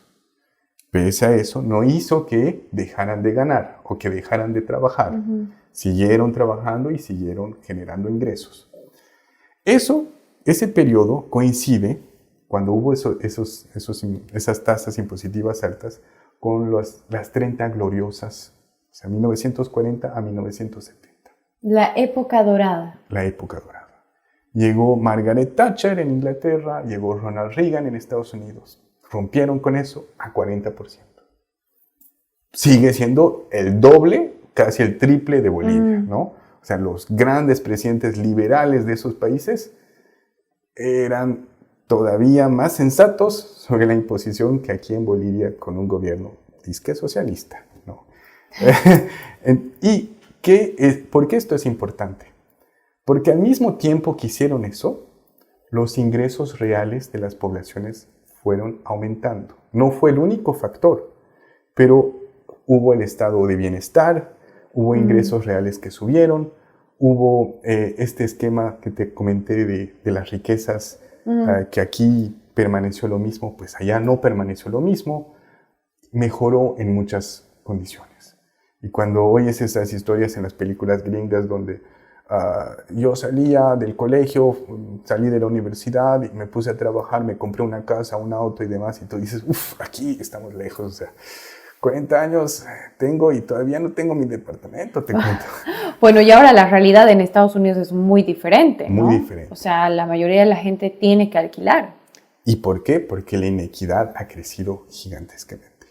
Pese a eso, no hizo que dejaran de ganar o que dejaran de trabajar. Siguieron trabajando y siguieron generando ingresos. Ese periodo coincide cuando hubo esas tasas impositivas altas con las 30 gloriosas, o sea, 1940 a 1970. La época dorada. La época dorada. Llegó Margaret Thatcher en Inglaterra, llegó Ronald Reagan en Estados Unidos. Rompieron con eso a 40%. Sigue siendo el doble, casi el triple de Bolivia, ¿no? O sea, los grandes presidentes liberales de esos países eran todavía más sensatos sobre la imposición que aquí en Bolivia con un gobierno disque socialista, ¿no? ¿Y por qué esto es importante? Porque al mismo tiempo que hicieron eso, los ingresos reales de las poblaciones fueron aumentando. No fue el único factor, pero hubo el estado de bienestar, hubo ingresos reales que subieron, hubo este esquema que te comenté de las riquezas, que aquí permaneció lo mismo, pues allá no permaneció lo mismo, mejoró en muchas condiciones. Y cuando oyes esas historias en las películas gringas donde yo salía del colegio, salí de la universidad y me puse a trabajar, me compré una casa, un auto y demás, y tú dices, aquí estamos lejos, o sea, 40 años tengo y todavía no tengo mi departamento, te cuento. Bueno, y ahora la realidad en Estados Unidos es muy diferente, ¿no? Muy diferente. O sea, la mayoría de la gente tiene que alquilar. ¿Y por qué? Porque la inequidad ha crecido gigantescamente.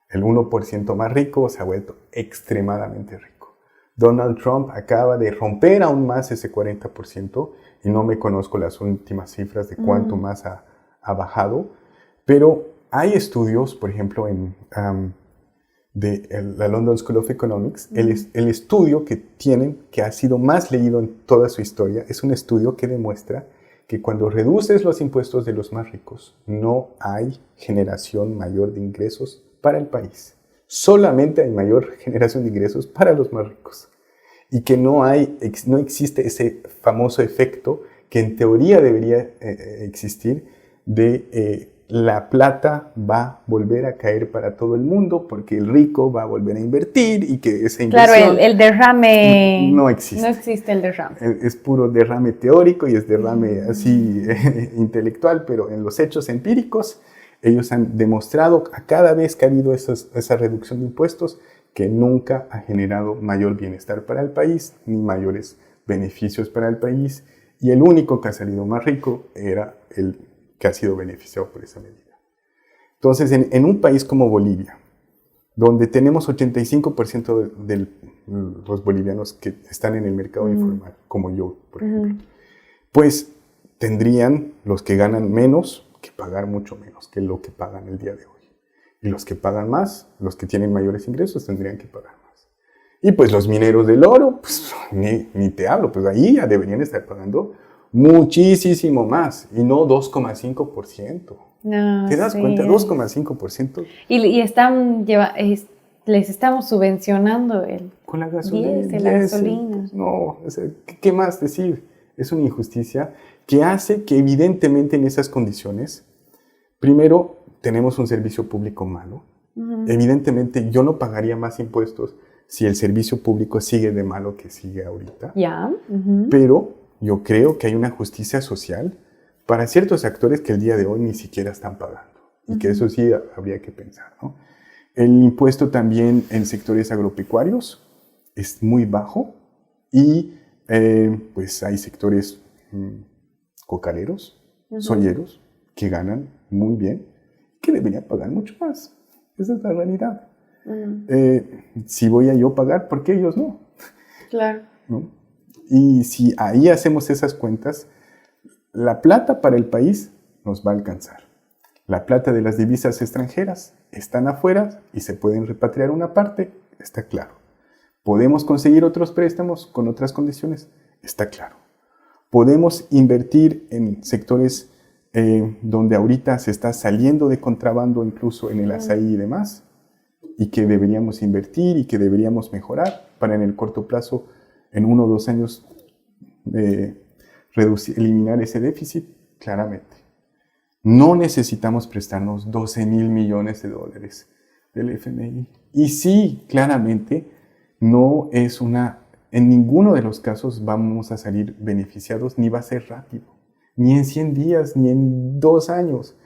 El 1% más rico se ha vuelto extremadamente rico. Donald Trump acaba de romper aún más ese 40% y no me conozco las últimas cifras de cuánto más ha bajado, pero hay estudios, por ejemplo, de la London School of Economics, el estudio que tienen, que ha sido más leído en toda su historia, es un estudio que demuestra que cuando reduces los impuestos de los más ricos, no hay generación mayor de ingresos para el país. Solamente hay mayor generación de ingresos para los más ricos. Y que no existe ese famoso efecto que en teoría debería existir de la plata va a volver a caer para todo el mundo porque el rico va a volver a invertir y que esa inversión... Claro, el derrame... No existe. No existe el derrame. Es puro derrame teórico y es derrame así intelectual, pero en los hechos empíricos ellos han demostrado a cada vez que ha habido esa reducción de impuestos que nunca ha generado mayor bienestar para el país ni mayores beneficios para el país, y el único que ha salido más rico era el que ha sido beneficiado por esa medida. Entonces, en un país como Bolivia, donde tenemos 85% de los bolivianos que están en el mercado informal, como yo, por ejemplo, pues tendrían los que ganan menos que pagar mucho menos que lo que pagan el día de hoy. Y los que pagan más, los que tienen mayores ingresos, tendrían que pagar más. Y pues los mineros del oro, pues ni te hablo, pues ahí ya deberían estar pagando muchísimo más, y no 2,5%. No, ¿Te das cuenta? 2,5%. Y les estamos subvencionando con la gasolina. La gasolina. No, o sea, ¿qué más decir? Es una injusticia que hace que evidentemente en esas condiciones, primero, tenemos un servicio público malo. Evidentemente yo no pagaría más impuestos si el servicio público sigue de malo que sigue ahorita. Pero yo creo que hay una justicia social para ciertos actores que el día de hoy ni siquiera están pagando. Y que eso sí habría que pensar, ¿no? El impuesto también en sectores agropecuarios es muy bajo y pues hay sectores cocaleros, soyeros, que ganan muy bien, que deberían pagar mucho más. Esa es la realidad. Si voy a yo pagar, ¿por qué ellos no? Claro. ¿No? Y si ahí hacemos esas cuentas, la plata para el país nos va a alcanzar. La plata de las divisas extranjeras están afuera y se pueden repatriar una parte, está claro. ¿Podemos conseguir otros préstamos con otras condiciones? Está claro. Podemos invertir en sectores donde ahorita se está saliendo de contrabando, incluso en el azaí y demás, y que deberíamos invertir y que deberíamos mejorar para en el corto plazo, en 1 o 2 años, eliminar ese déficit, claramente. No necesitamos prestarnos 12,000 millones de dólares del FMI. Y sí, claramente, no es en ninguno de los casos vamos a salir beneficiados, ni va a ser rápido, ni en 100 días, ni en 2 años.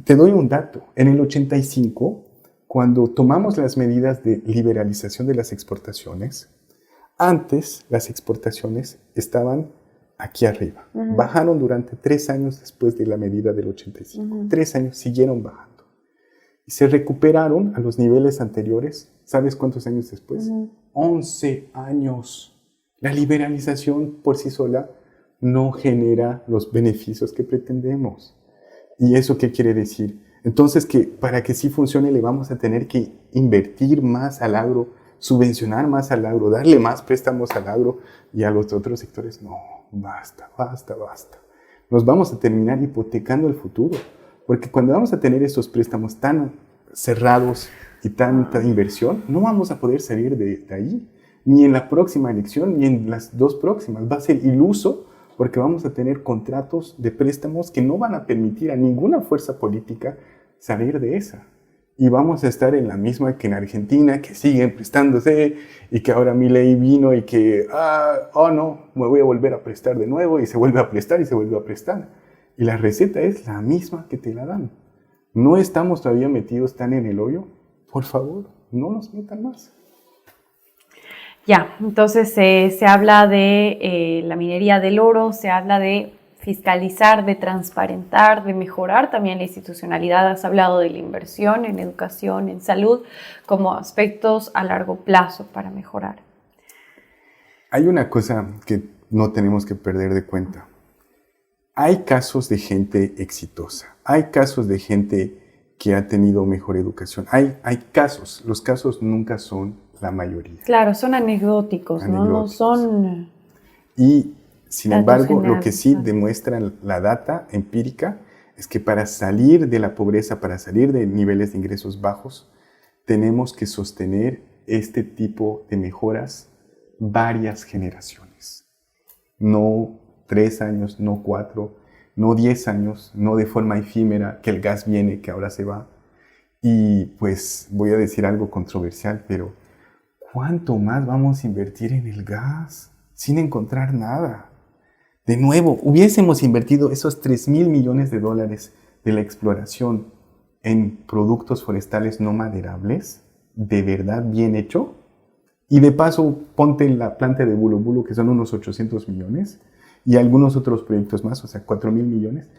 Te doy un dato. En el 85, cuando tomamos las medidas de liberalización de las exportaciones, antes las exportaciones estaban aquí arriba. Bajaron durante 3 años después de la medida del 85. 3 años siguieron bajando. Y se recuperaron a los niveles anteriores. ¿Sabes cuántos años después? 11 años. La liberalización por sí sola no genera los beneficios que pretendemos. ¿Y eso qué quiere decir? Entonces, que para que sí funcione le vamos a tener que invertir más al agro, subvencionar más al agro, darle más préstamos al agro, y a los otros sectores. No, basta. Nos vamos a terminar hipotecando el futuro, porque cuando vamos a tener estos préstamos tan cerrados y tanta inversión, no vamos a poder salir de ahí, ni en la próxima elección, ni en las 2 próximas. Va a ser iluso, porque vamos a tener contratos de préstamos que no van a permitir a ninguna fuerza política salir de esa. Y vamos a estar en la misma que en Argentina, que siguen prestándose, y que ahora Milei vino y que, no, me voy a volver a prestar de nuevo, y se vuelve a prestar y se vuelve a prestar. Y la receta es la misma que te la dan. ¿No estamos todavía metidos tan en el hoyo? Por favor, no nos metan más. Ya, entonces se habla de la minería del oro, se habla de fiscalizar, de transparentar, de mejorar también la institucionalidad. Has hablado de la inversión en educación, en salud, como aspectos a largo plazo para mejorar. Hay una cosa que no tenemos que perder de cuenta. Hay casos de gente exitosa, hay casos de gente que ha tenido mejor educación, hay casos, los casos nunca son la mayoría. Claro, son anecdóticos. No son... Y, sin embargo, lo que sí demuestra la data empírica es que para salir de la pobreza, para salir de niveles de ingresos bajos, tenemos que sostener este tipo de mejoras varias generaciones. No 3 años, no 4, no 10 años, no de forma efímera, que el gas viene, que ahora se va. Y pues voy a decir algo controversial, pero ¿cuánto más vamos a invertir en el gas sin encontrar nada? De nuevo, hubiésemos invertido esos 3,000 millones de dólares de la exploración en productos forestales no maderables, de verdad bien hecho, y de paso ponte en la planta de Bulo Bulo, que son unos 800 millones, y algunos otros proyectos más, o sea, 4,000 millones.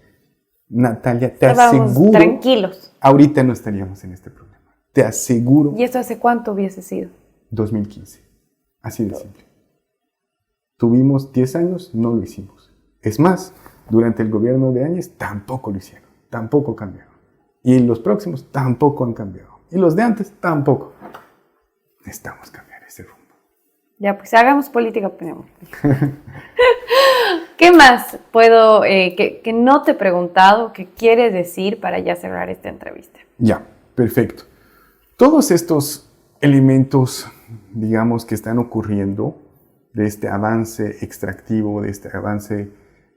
Natalia, te aseguro, tranquilos. Ahorita no estaríamos en este problema. Te aseguro. ¿Y esto hace cuánto hubiese sido? 2015. Así de simple. Tuvimos 10 años, no lo hicimos. Es más, durante el gobierno de Áñez tampoco lo hicieron, tampoco cambiaron. Y los próximos tampoco han cambiado. Y los de antes tampoco. Necesitamos cambiar ese rumbo. Ya, pues hagamos política, opinamos. ¿Qué más puedo, que no te he preguntado, que quieres decir para ya cerrar esta entrevista? Ya, perfecto. Todos estos elementos, digamos, que están ocurriendo de este avance extractivo, de este avance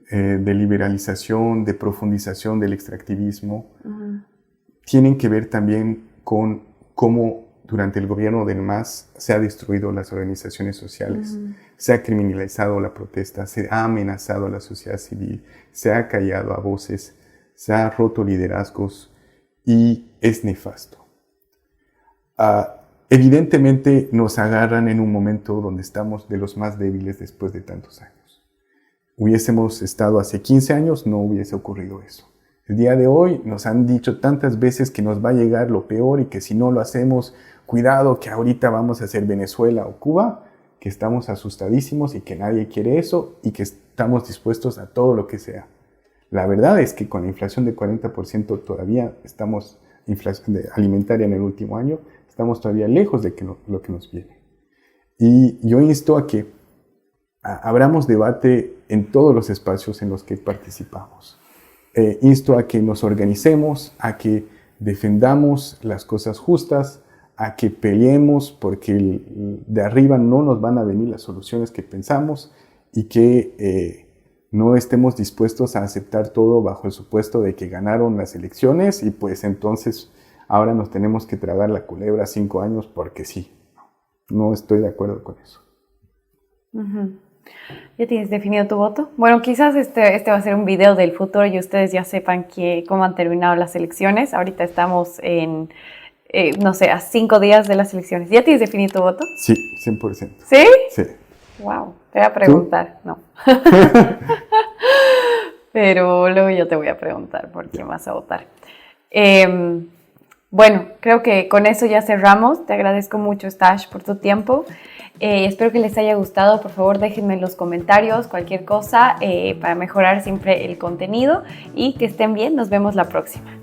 de liberalización, de profundización del extractivismo, tienen que ver también con cómo durante el gobierno del MAS se ha destruido las organizaciones sociales, se ha criminalizado la protesta, se ha amenazado a la sociedad civil, se ha callado a voces, se ha roto liderazgos y es nefasto. Evidentemente nos agarran en un momento donde estamos de los más débiles después de tantos años. Hubiésemos estado hace 15 años, no hubiese ocurrido eso. El día de hoy nos han dicho tantas veces que nos va a llegar lo peor y que si no lo hacemos, cuidado que ahorita vamos a ser Venezuela o Cuba, que estamos asustadísimos y que nadie quiere eso y que estamos dispuestos a todo lo que sea. La verdad es que con la inflación de 40% todavía estamos, inflación alimentaria en el último año, estamos todavía lejos de lo que nos viene. Y yo insto a que abramos debate en todos los espacios en los que participamos. Insto a que nos organicemos, a que defendamos las cosas justas, a que peleemos porque de arriba no nos van a venir las soluciones que pensamos y que no estemos dispuestos a aceptar todo bajo el supuesto de que ganaron las elecciones y pues entonces ahora nos tenemos que tragar la culebra 5 años porque sí. No estoy de acuerdo con eso. ¿Ya tienes definido tu voto? Bueno, quizás este va a ser un video del futuro y ustedes ya sepan cómo han terminado las elecciones. Ahorita estamos en, no sé, a 5 días de las elecciones. ¿Ya tienes definido tu voto? Sí, 100%. ¿Sí? Sí. Wow, te voy a preguntar. ¿Tú? No. Pero luego yo te voy a preguntar por quién vas a votar. Bueno, creo que con eso ya cerramos. Te agradezco mucho, Stash, por tu tiempo. Espero que les haya gustado. Por favor, déjenme en los comentarios cualquier cosa para mejorar siempre el contenido y que estén bien. Nos vemos la próxima.